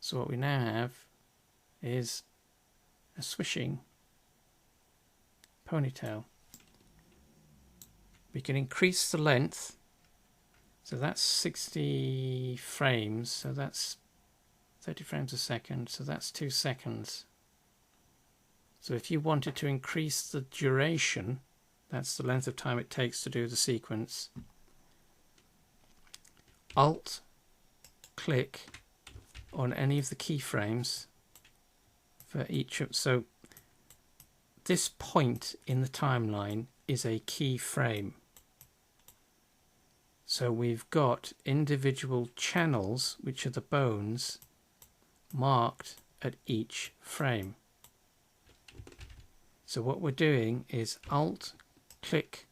So what we now have is a swishing ponytail. We can increase the length, so that's 60 frames, so that's 30 frames a second, so that's 2 seconds. So if you wanted to increase the duration, that's the length of time it takes to do the sequence, Alt click on any of the keyframes for each of, so this point in the timeline is a keyframe. So we've got individual channels, which are the bones, marked at each frame. So what we're doing is Alt click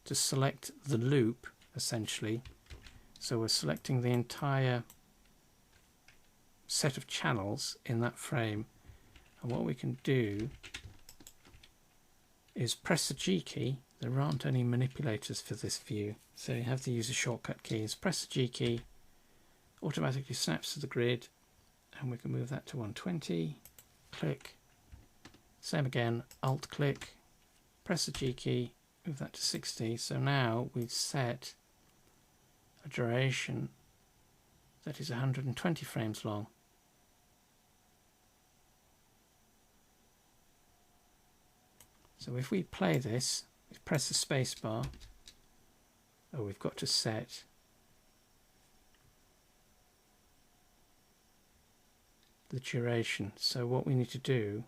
to select the loop, essentially. So we're selecting the entire set of channels in that frame, and what we can do is press the G key. There aren't any manipulators for this view, so you have to use the shortcut keys. Press the G key, automatically snaps to the grid, and we can move that to 120, click, same again, alt click, press the G key, move that to 60. So now we've set a duration that is 120 frames long. So if we play this, we press the space bar, oh, we've got to set the duration. So what we need to do,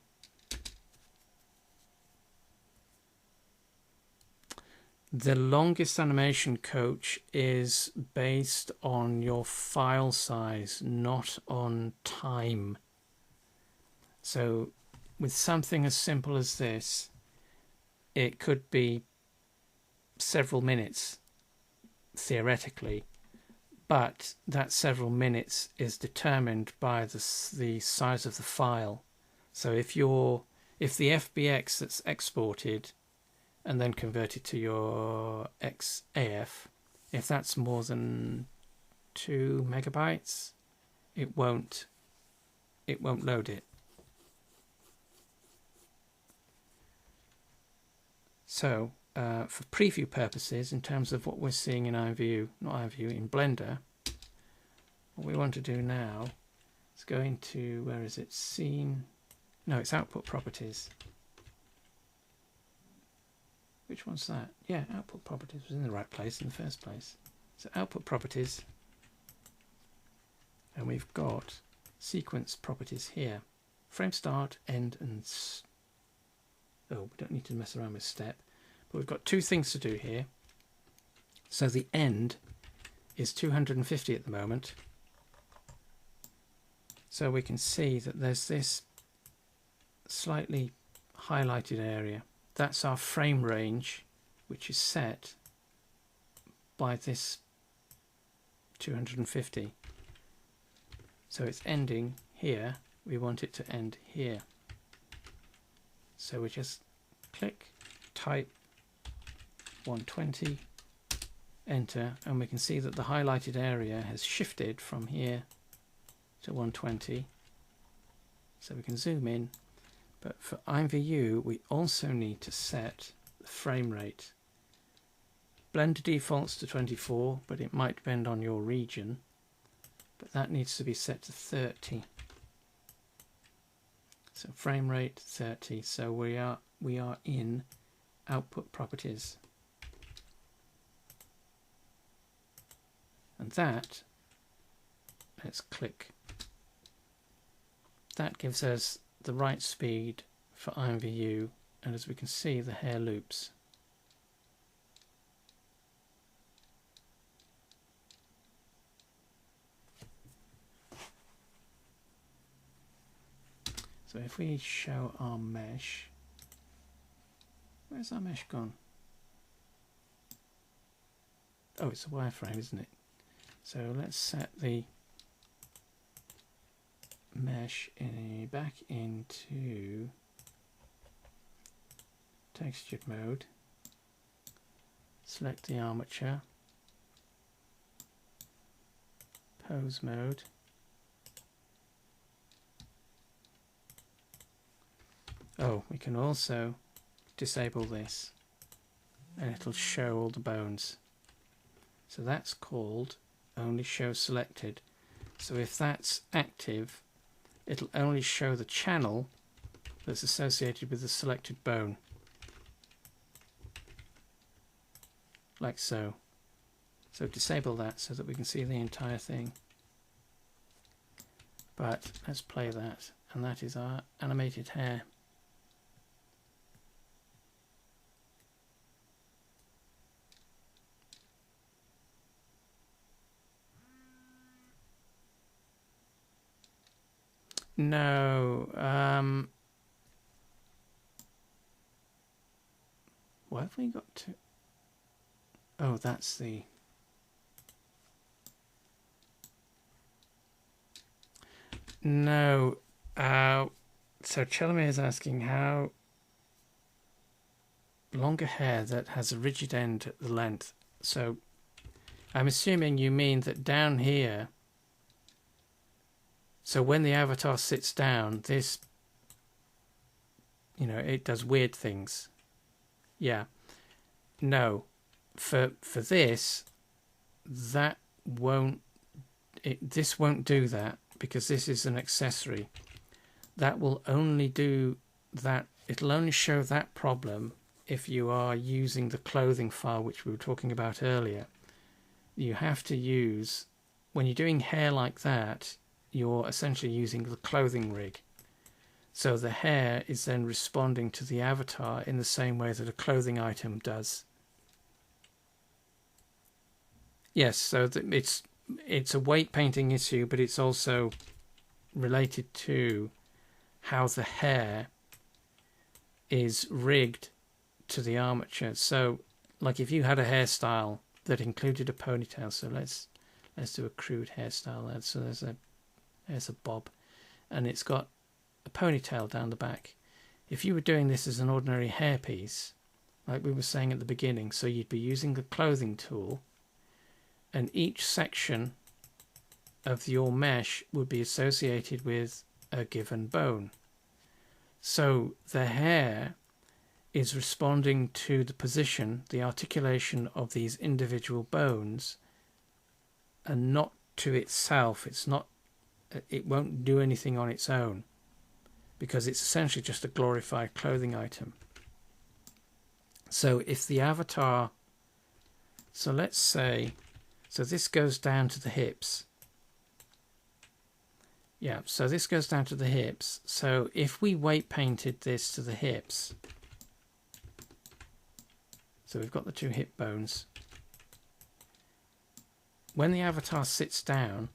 the longest animation coach is based on your file size, not on time. So with something as simple as this, it could be several minutes theoretically, but that several minutes is determined by the size of the file. So if the FBX that's exported and then converted to your XAF, if that's more than 2 megabytes, it won't load it. So for preview purposes, in terms of what we're seeing in in Blender, what we want to do now is go into, where is it, scene, no, it's output properties. Which one's that? Yeah, output properties was in the right place in the first place. So output properties, and we've got sequence properties here. Frame start, end, and oh, we don't need to mess around with step, but we've got two things to do here. So the end is 250 at the moment. So we can see that there's this slightly highlighted area. That's our frame range, which is set by this 250. So it's ending here. We want it to end here. So we just click, type 120, enter, and we can see that the highlighted area has shifted from here to 120. So we can zoom in, but for IMVU we also need to set the frame rate. Blender defaults to 24, but it might depend on your region, but that needs to be set to 30. So frame rate 30. So we are in output properties, and that, let's click, that gives us the right speed for IMVU, and as we can see, the hair loops. So if we show our mesh, where's our mesh gone? Oh, it's a wireframe, isn't it? So let's set the mesh back into textured mode. Select the armature, pose mode. Oh, we can also disable this and it'll show all the bones. So that's called only show selected. So if that's active, it'll only show the channel that's associated with the selected bone. Like so. So disable that so that we can see the entire thing. But let's play that, and that is our animated hair. No, what have we got to? Oh, that's the. No, so Chelomir is asking how longer hair that has a rigid end at the length. So I'm assuming you mean that down here So when the avatar sits down, this, it does weird things. Yeah. No. For this, that won't... this won't do that, because this is an accessory. That will only do that. It'll only show that problem if you are using the clothing file, which we were talking about earlier. You have to use, when you're doing hair like that, you're essentially using the clothing rig. So the hair is then responding to the avatar in the same way that a clothing item does. Yes, so it's a weight painting issue, but it's also related to how the hair is rigged to the armature. So, like if you had a hairstyle that included a ponytail, so let's do a crude hairstyle there. So there's a bob, and it's got a ponytail down the back. If you were doing this as an ordinary hairpiece, like we were saying at the beginning, so you'd be using the clothing tool, and each section of your mesh would be associated with a given bone. So the hair is responding to the position, the articulation of these individual bones, and not to itself. It won't do anything on its own, because it's essentially just a glorified clothing item. So if the avatar, so let's say, so this goes down to the hips. Yeah, so this goes down to the hips. So if we weight painted this to the hips, so we've got the two hip bones. When the avatar sits down,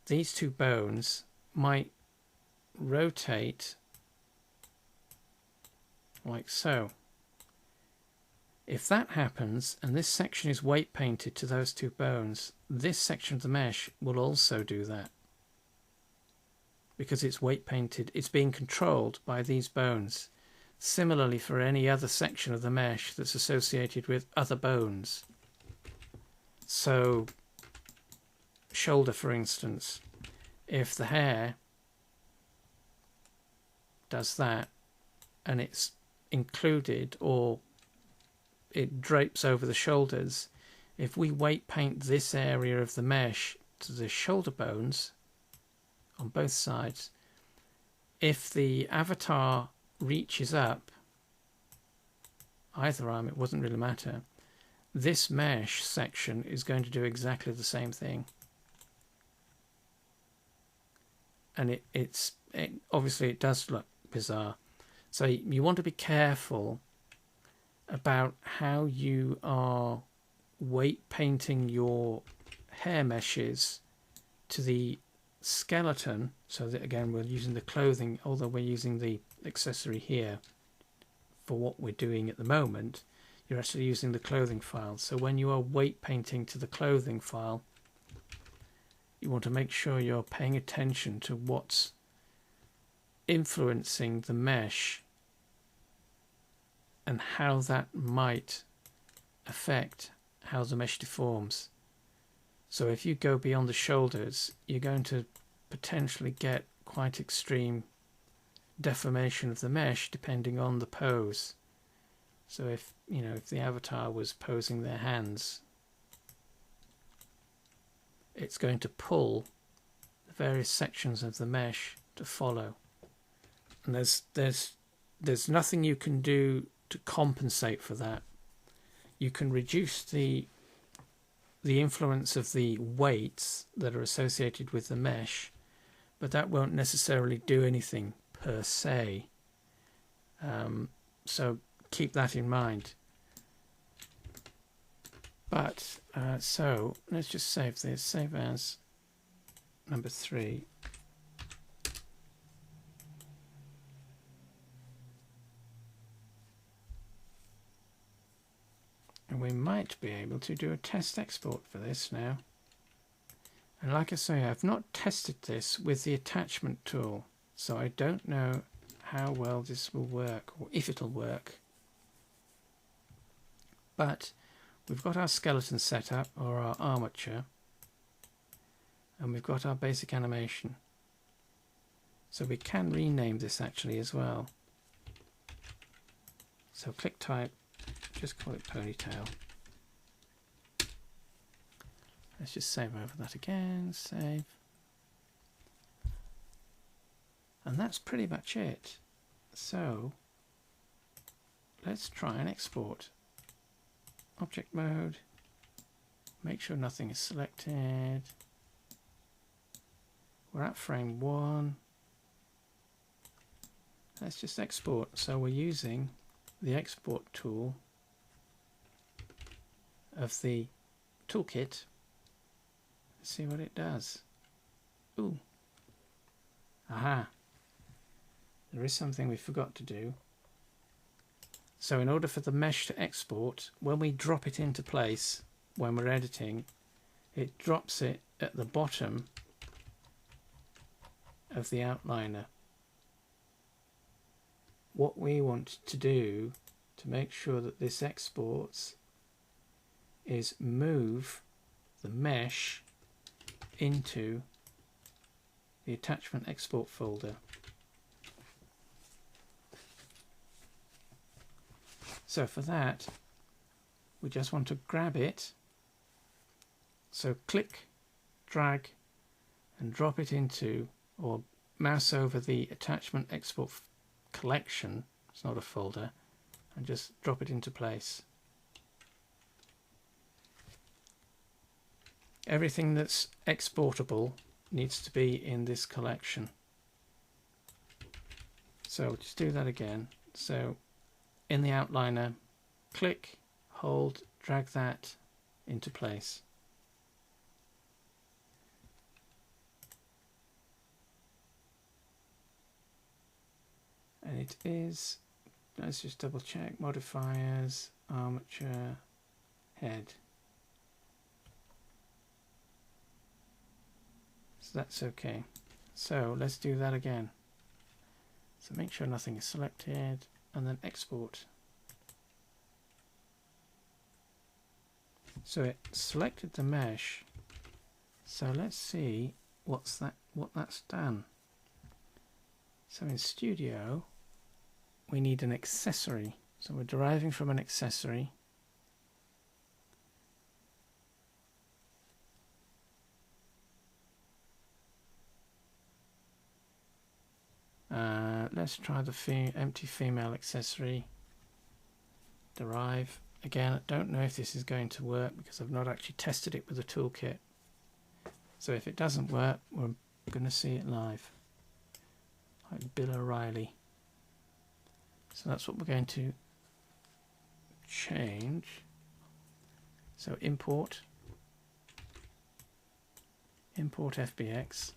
these two bones might rotate like so. If that happens, and this section is weight painted to those two bones, this section of the mesh will also do that, because it's weight painted. It's being controlled by these bones. Similarly, for any other section of the mesh that's associated with other bones. So, shoulder, for instance, if the hair does that, and it's included, or it drapes over the shoulders, if we weight paint this area of the mesh to the shoulder bones on both sides, if the avatar reaches up either arm, it wouldn't really matter, this mesh section is going to do exactly the same thing. And it obviously it does look bizarre. So you want to be careful about how you are weight painting your hair meshes to the skeleton, so that again we're using the clothing, although we're using the accessory here for what we're doing at the moment. You're actually using the clothing file. So when you are weight painting to the clothing file, you want to make sure you're paying attention to what's influencing the mesh and how that might affect how the mesh deforms. So if you go beyond the shoulders, you're going to potentially get quite extreme deformation of the mesh depending on the pose. So if the avatar was posing their hands, it's going to pull the various sections of the mesh to follow. And there's nothing you can do to compensate for that. You can reduce the influence of the weights that are associated with the mesh, but that won't necessarily do anything per se. So keep that in mind. But so let's just save this. Save as number 3. And we might be able to do a test export for this now. And like I say, I've not tested this with the attachment tool, so I don't know how well this will work, or if it'll work. But we've got our skeleton set up, or our armature, and we've got our basic animation. So we can rename this actually as well. So click type, just call it ponytail. Let's just save over that again, save. And that's pretty much it. So let's try and export. Object mode, make sure nothing is selected. We're at frame 1. Let's just export. So we're using the export tool of the toolkit. Let's see what it does. Ooh. Aha. There is something we forgot to do. So in order for the mesh to export, when we drop it into place, when we're editing, it drops it at the bottom of the outliner. What we want to do to make sure that this exports is move the mesh into the attachment export folder. So for that, we just want to grab it. So click, drag, and drop it into, or mouse over the attachment export collection, it's not a folder, and just drop it into place. Everything that's exportable needs to be in this collection. So just do that again. So in the outliner, click, hold, drag that into place. And it is, let's just double check, modifiers, armature, head. So that's okay. So let's do that again. So make sure nothing is selected and then export. So it selected the mesh. So let's see what that's done. So in Studio we need an accessory. So we're deriving from an accessory. Let's try the empty female accessory. Derive. Again, I don't know if this is going to work because I've not actually tested it with the toolkit. So if it doesn't work, we're going to see it live. Like Bill O'Reilly. So that's what we're going to change. So import FBX.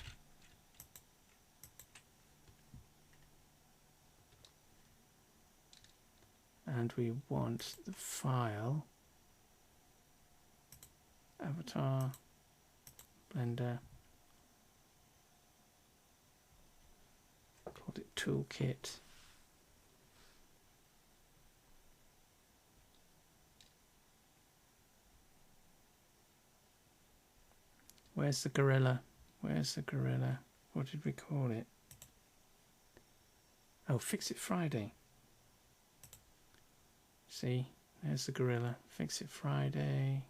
And we want the file avatar Blender, called it toolkit. Where's the gorilla? Where's the gorilla? What did we call it? Oh, Fix It Friday. See, there's the gorilla. Fix It Friday.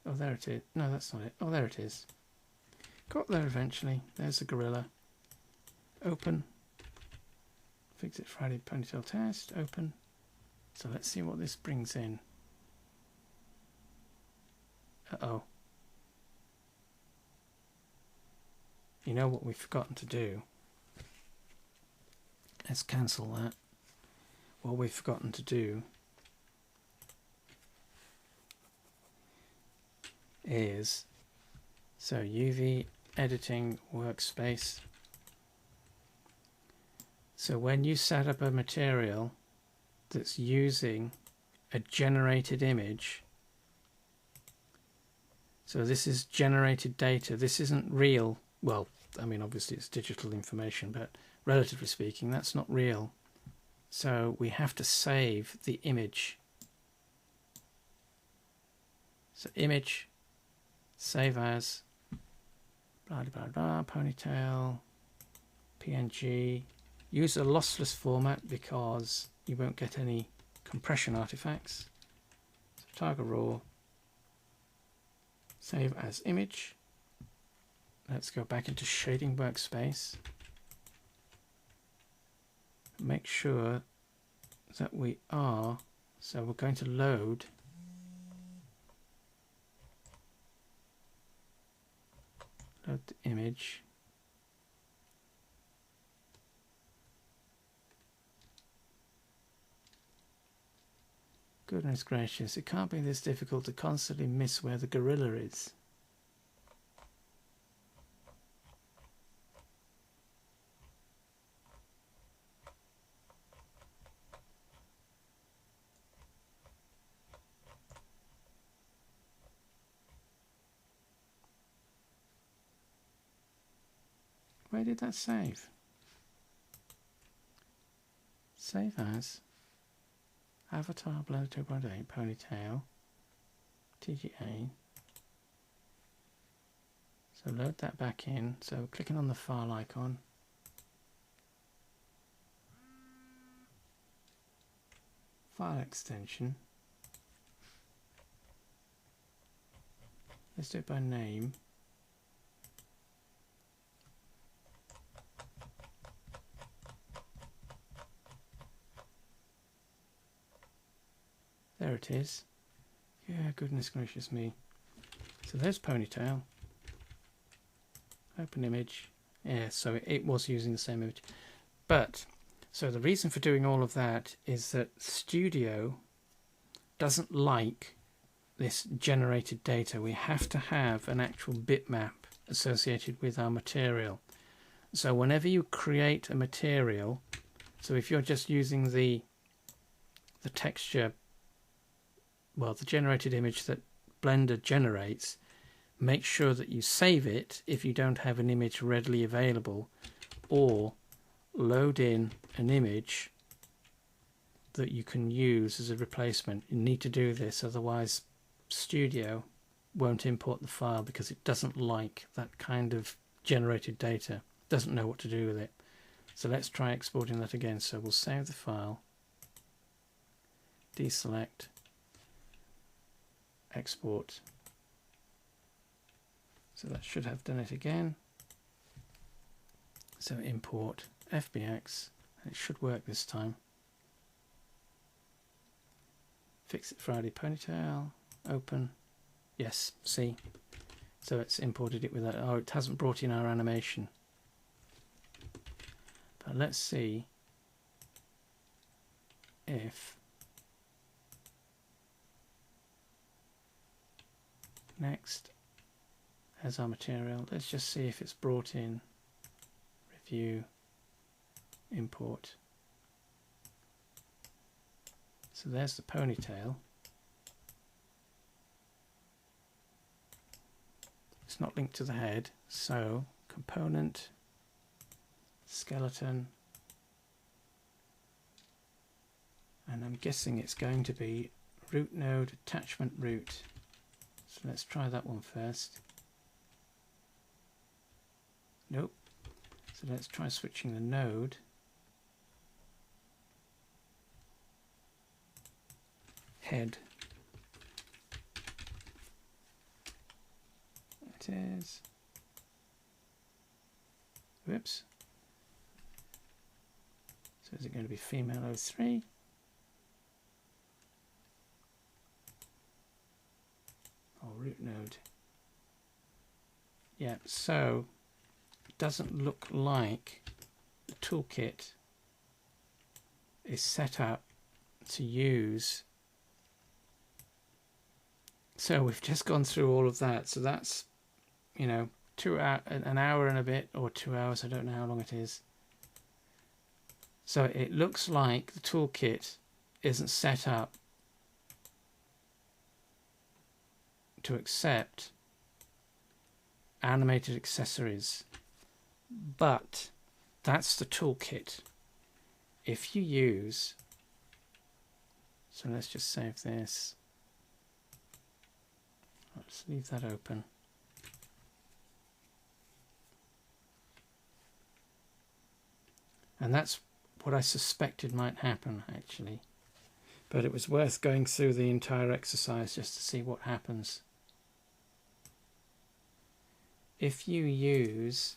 Oh, there it is. No, that's not it. Oh, there it is. Got there eventually. There's the gorilla. Open. Fix It Friday ponytail test. Open. So let's see what this brings in. Uh-oh. You know what we've forgotten to do? Let's cancel that. What we've forgotten to do is, so UV editing workspace. So when you set up a material that's using a generated image, so this is generated data, this isn't real, well, I mean, obviously it's digital information, but relatively speaking, that's not real. So we have to save the image. So image, save as, blah, blah, blah, ponytail, PNG. Use a lossless format because you won't get any compression artifacts. So Targa Raw, save as image. Let's go back into shading workspace. Make sure that we are, so we're going to load the image. Goodness gracious, it can't be this difficult to constantly miss where the gorilla is. Where did that save? Save as Avatar Blend 2.8 Ponytail TGA. So load that back in. So clicking on the file icon. File extension. Let's do it by name. There it is. Yeah, goodness gracious me. So there's Ponytail. Open image. Yeah, so it was using the same image. But, so the reason for doing all of that is that Studio doesn't like this generated data. We have to have an actual bitmap associated with our material. So whenever you create a material, so if you're just using the texture, well, the generated image that Blender generates, make sure that you save it if you don't have an image readily available, or load in an image that you can use as a replacement. You need to do this, otherwise Studio won't import the file because it doesn't like that kind of generated data, doesn't know what to do with it. So let's try exporting that again. So we'll save the file, deselect, export. So that should have done it again. So import FBX, and it should work this time. Fix It Friday Ponytail, open. Yes, see. So it's imported it with that. Oh, it hasn't brought in our animation. But let's see if next as our material. Let's just see if it's brought in. Review, import. So there's the ponytail. It's not linked to the head, so component, skeleton, and I'm guessing it's going to be root node attachment root. So let's try that one first. Nope. So let's try switching the node. Head. It is. Whoops. So is it going to be female 03? Or root node? Yeah, so it doesn't look like the toolkit is set up to use. So we've just gone through all of that. So that's, you know, an hour and a bit, or 2 hours. I don't know how long it is. So it looks like the toolkit isn't set up to accept animated accessories. But that's the toolkit. If you use, so let's just save this. Let's leave that open. And that's what I suspected might happen, actually. But it was worth going through the entire exercise just to see what happens. If you use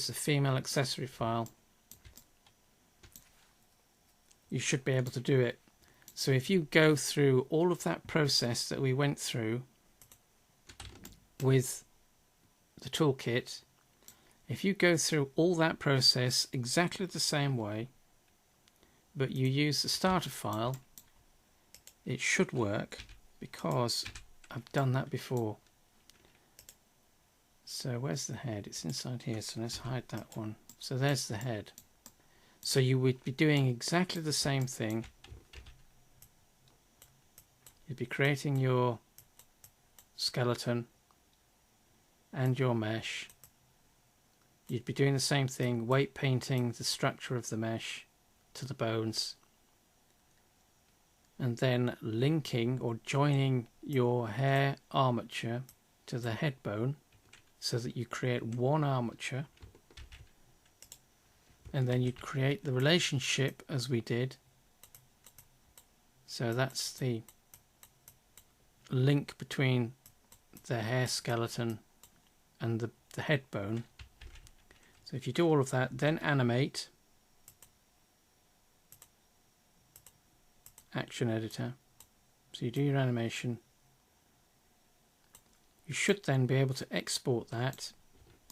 the female accessory file, you should be able to do it. So if you go through all of that process that we went through with the toolkit, if you go through all that process exactly the same way, but you use the starter file, it should work, because I've done that before. So where's the head? It's inside here, so let's hide that one. So there's the head. So you would be doing exactly the same thing. You'd be creating your skeleton and your mesh. You'd be doing the same thing, weight painting the structure of the mesh to the bones, and then linking or joining your hair armature to the head bone so that you create one armature, and then you'd create the relationship as we did. So that's the link between the hair skeleton and the head bone. So if you do all of that, then animate, action editor, so you do your animation, you should then be able to export that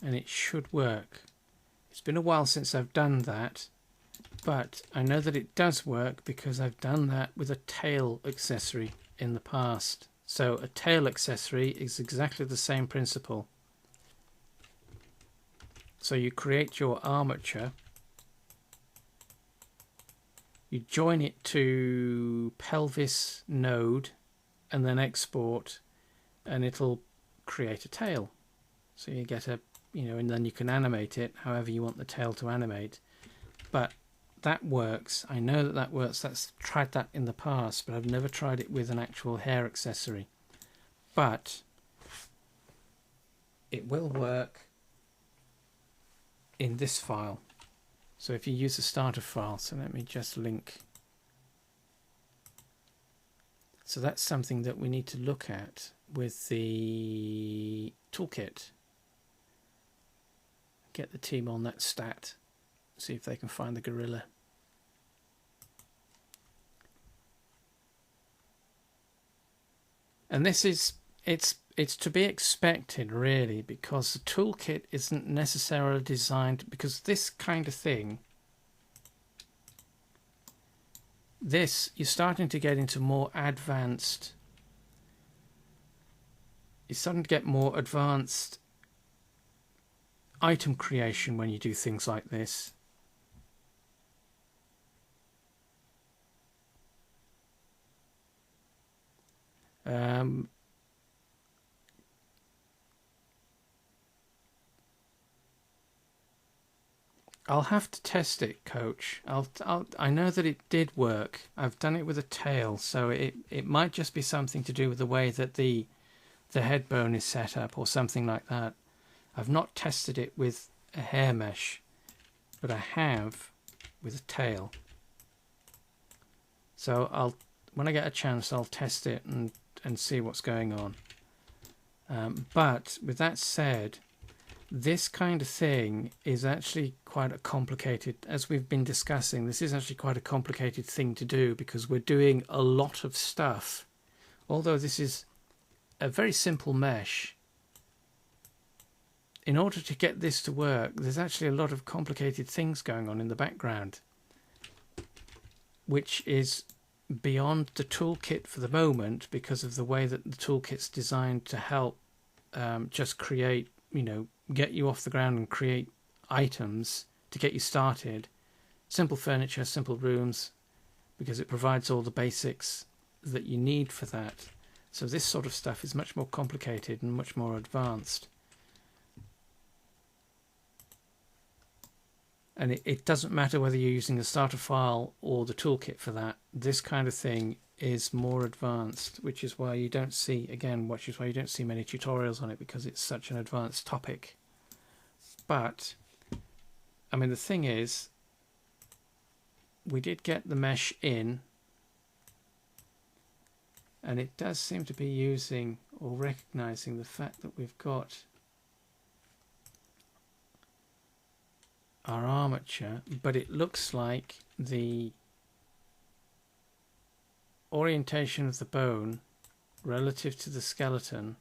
and it should work. It's been a while since I've done that, but I know that it does work because I've done that with a tail accessory in the past. So a tail accessory is exactly the same principle. So you create your armature, you join it to pelvis node and then export, and it'll create a tail. So you get a, and then you can animate it however you want the tail to animate. But that works. I know that that works. That's tried that in the past, but I've never tried it with an actual hair accessory. But it will work in this file. So if you use the starter file, so let me just link. So that's something that we need to look at with the toolkit. Get the team on that stat, see if they can find the gorilla. And this is, it's to be expected really, because the toolkit isn't necessarily designed, because this kind of thing, this, you're starting to get into more advanced, you're starting to get more advanced item creation when you do things like this. I'll have to test it, Coach. I know that it did work. I've done it with a tail, so it might just be something to do with the way that the head bone is set up or something like that. I've not tested it with a hair mesh, but I have with a tail. So when I get a chance, I'll test it and see what's going on. But with that said, this kind of thing is actually quite a complicated, as we've been discussing, this is actually quite a complicated thing to do, because we're doing a lot of stuff. Although this is a very simple mesh, in order to get this to work, there's actually a lot of complicated things going on in the background, which is beyond the toolkit for the moment, because of the way that the toolkit's designed to help just create, get you off the ground and create items to get you started. Simple furniture, simple rooms, because it provides all the basics that you need for that. So this sort of stuff is much more complicated and much more advanced. And it doesn't matter whether you're using the starter file or the toolkit for that. This kind of thing is more advanced, which is why you don't see, which is why you don't see many tutorials on it, because it's such an advanced topic. But, I mean, the thing is, we did get the mesh in, and it does seem to be using or recognizing the fact that we've got our armature, but it looks like the orientation of the bone relative to the skeleton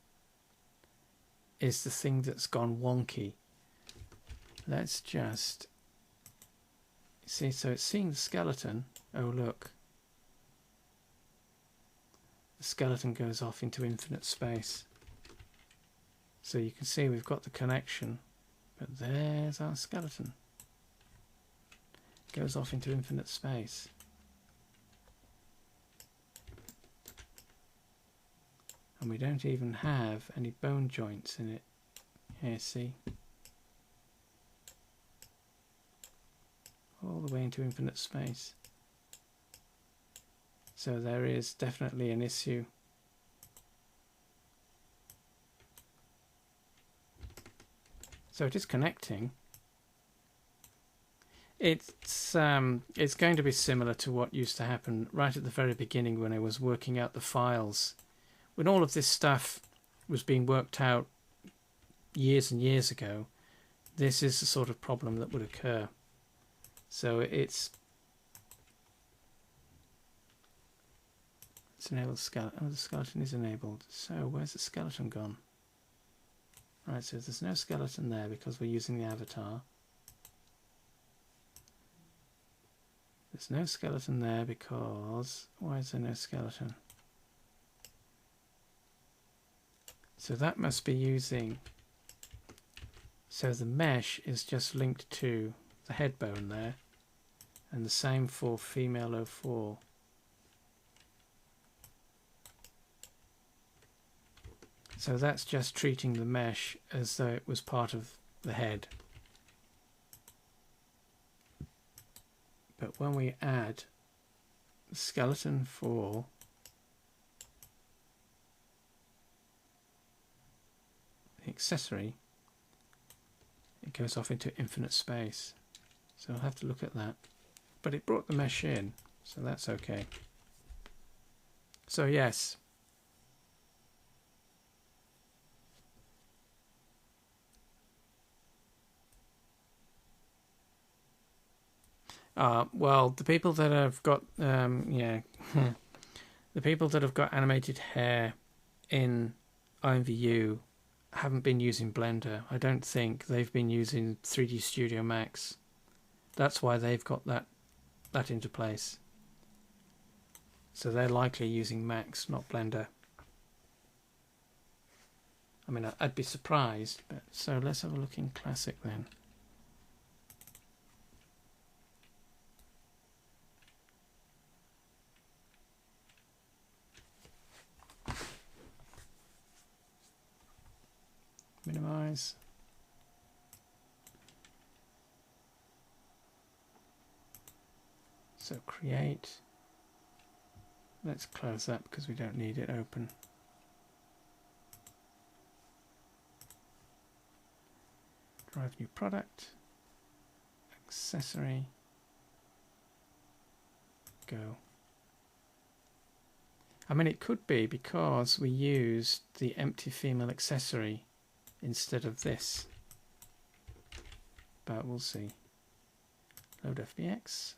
is the thing that's gone wonky. Let's just see, so it's seeing the skeleton. Oh look, the skeleton goes off into infinite space, so you can see we've got the connection, but there's our skeleton. Goes off into infinite space. And we don't even have any bone joints in it. Here, see? All the way into infinite space. So there is definitely an issue. So it is connecting. It's going to be similar to what used to happen right at the very beginning when I was working out the files. When all of this stuff was being worked out years and years ago, this is the sort of problem that would occur. So it's enabled skeleton. Oh, the skeleton is enabled. So where's the skeleton gone? Right, so there's no skeleton there because we're using the avatar. There's no skeleton there because... Why is there no skeleton? So that must be using... So the mesh is just linked to the head bone there. And the same for female 04. So that's just treating the mesh as though it was part of the head. But when we add skeleton for the accessory, it goes off into infinite space. So I'll have to look at that. But it brought the mesh in, so that's okay. So yes. Well, the people that have got the people that have got animated hair in IMVU haven't been using Blender. I don't think they've been using 3D Studio Max. That's why they've got that into place. So they're likely using Max, not Blender. I mean, I'd be surprised. But so let's have a look in Classic then. Minimize. So create. Let's close that because we don't need it open. Drive new product. Accessory. Go. I mean, it could be because we used the empty female accessory instead of this, but we'll see. Load FBX.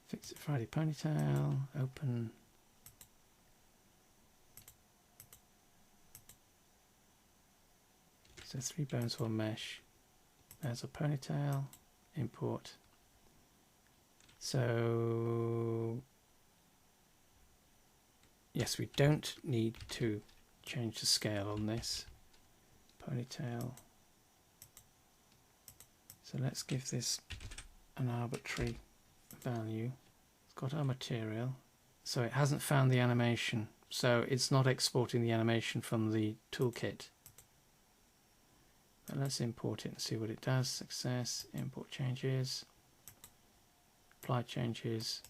Fix it Friday ponytail, open. So 3 bones for mesh. There's a ponytail. Import. So yes, we don't need to change the scale on this ponytail. So let's give this an arbitrary value. It's got our material. So it hasn't found the animation. So it's not exporting the animation from the toolkit. But let's import it and see what it does. Success, import changes, apply changes,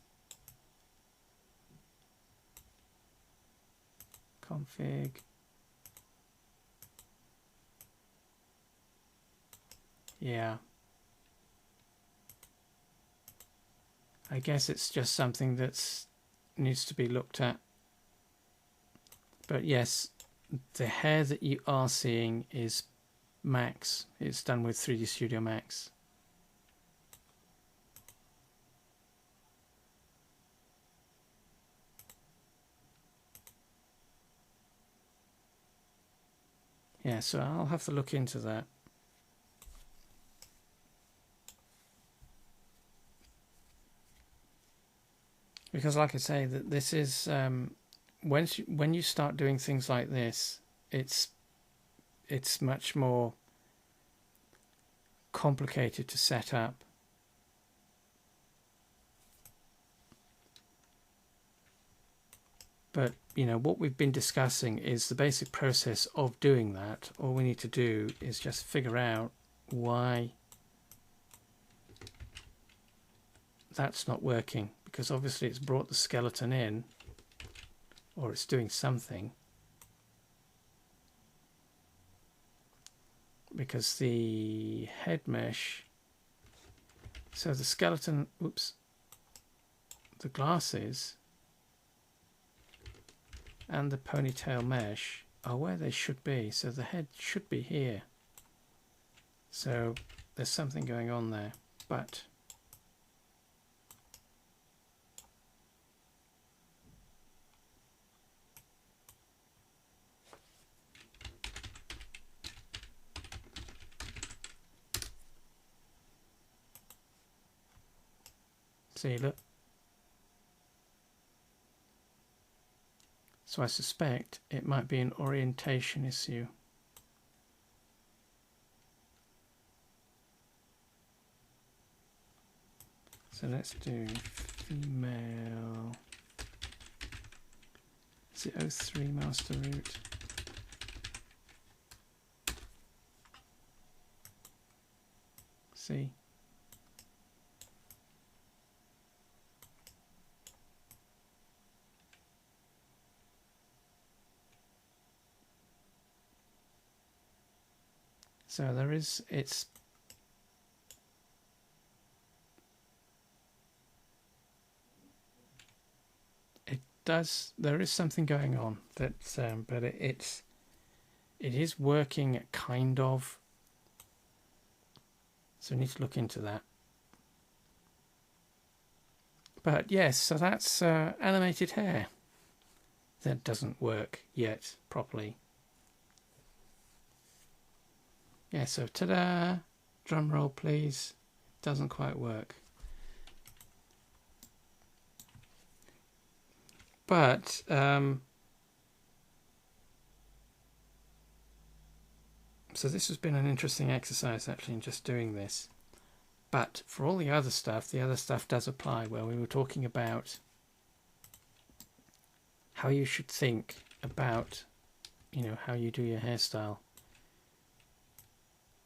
config. Yeah. I guess it's just something that needs to be looked at. But yes, the hair that you are seeing is Max. It's done with 3D Studio Max. Yeah, so I'll have to look into that. Because like I say, that this is when you start doing things like this, it's much more complicated to set up. But you know what we've been discussing is the basic process of doing that. All we need to do is just figure out why that's not working, because obviously it's brought the skeleton in, or it's doing something, because the head mesh, so the skeleton, oops, the glasses and the ponytail mesh are where they should be, so the head should be here. So there's something going on there, but see, look. So I suspect it might be an orientation issue. So let's do female. Is it 03 master root? See? So there is, it does, there is something going on that, but it is working kind of. So we need to look into that. But yes, so that's animated hair. That doesn't work yet properly. Yeah, so ta-da! Drum roll, please. Doesn't quite work. But so this has been an interesting exercise actually in just doing this. But for all the other stuff does apply, where we were talking about how you should think about, you know, how you do your hairstyle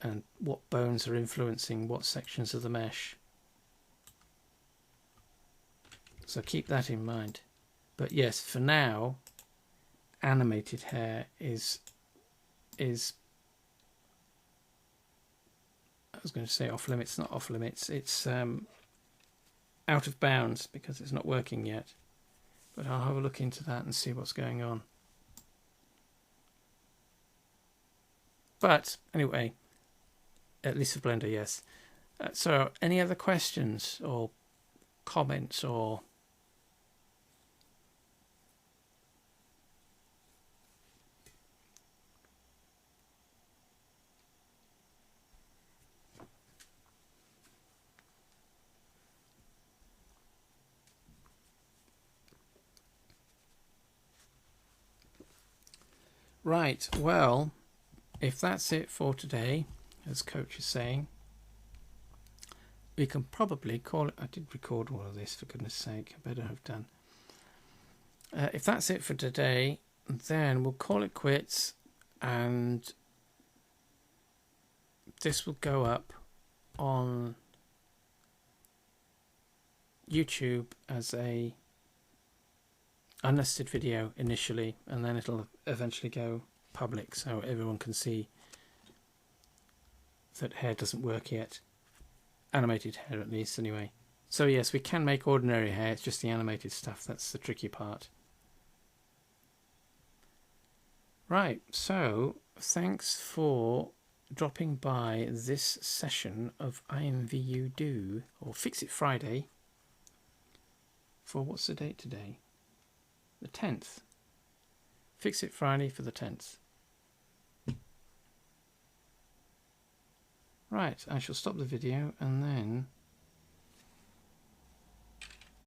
and what bones are influencing what sections of the mesh. So keep that in mind. But yes, for now, animated hair is I was going to say off limits, not off limits. It's out of bounds because it's not working yet. But I'll have a look into that and see what's going on. But anyway, at least for Blender, yes. So any other questions or comments or... Right, well, if that's it for today, as Coach is saying, we can probably call it. I did record all of this, for goodness sake, I better have done. If that's it for today, then we'll call it quits, and this will go up on YouTube as a unlisted video initially, and then it'll eventually go public so everyone can see that hair doesn't work yet. Animated hair, at least, anyway. So yes, we can make ordinary hair, it's just the animated stuff that's the tricky part. Right, so thanks for dropping by this session of IMVU Do, or Fix It Friday, for what's the date today? The 10th. Fix It Friday for the 10th. Right, I shall stop the video and then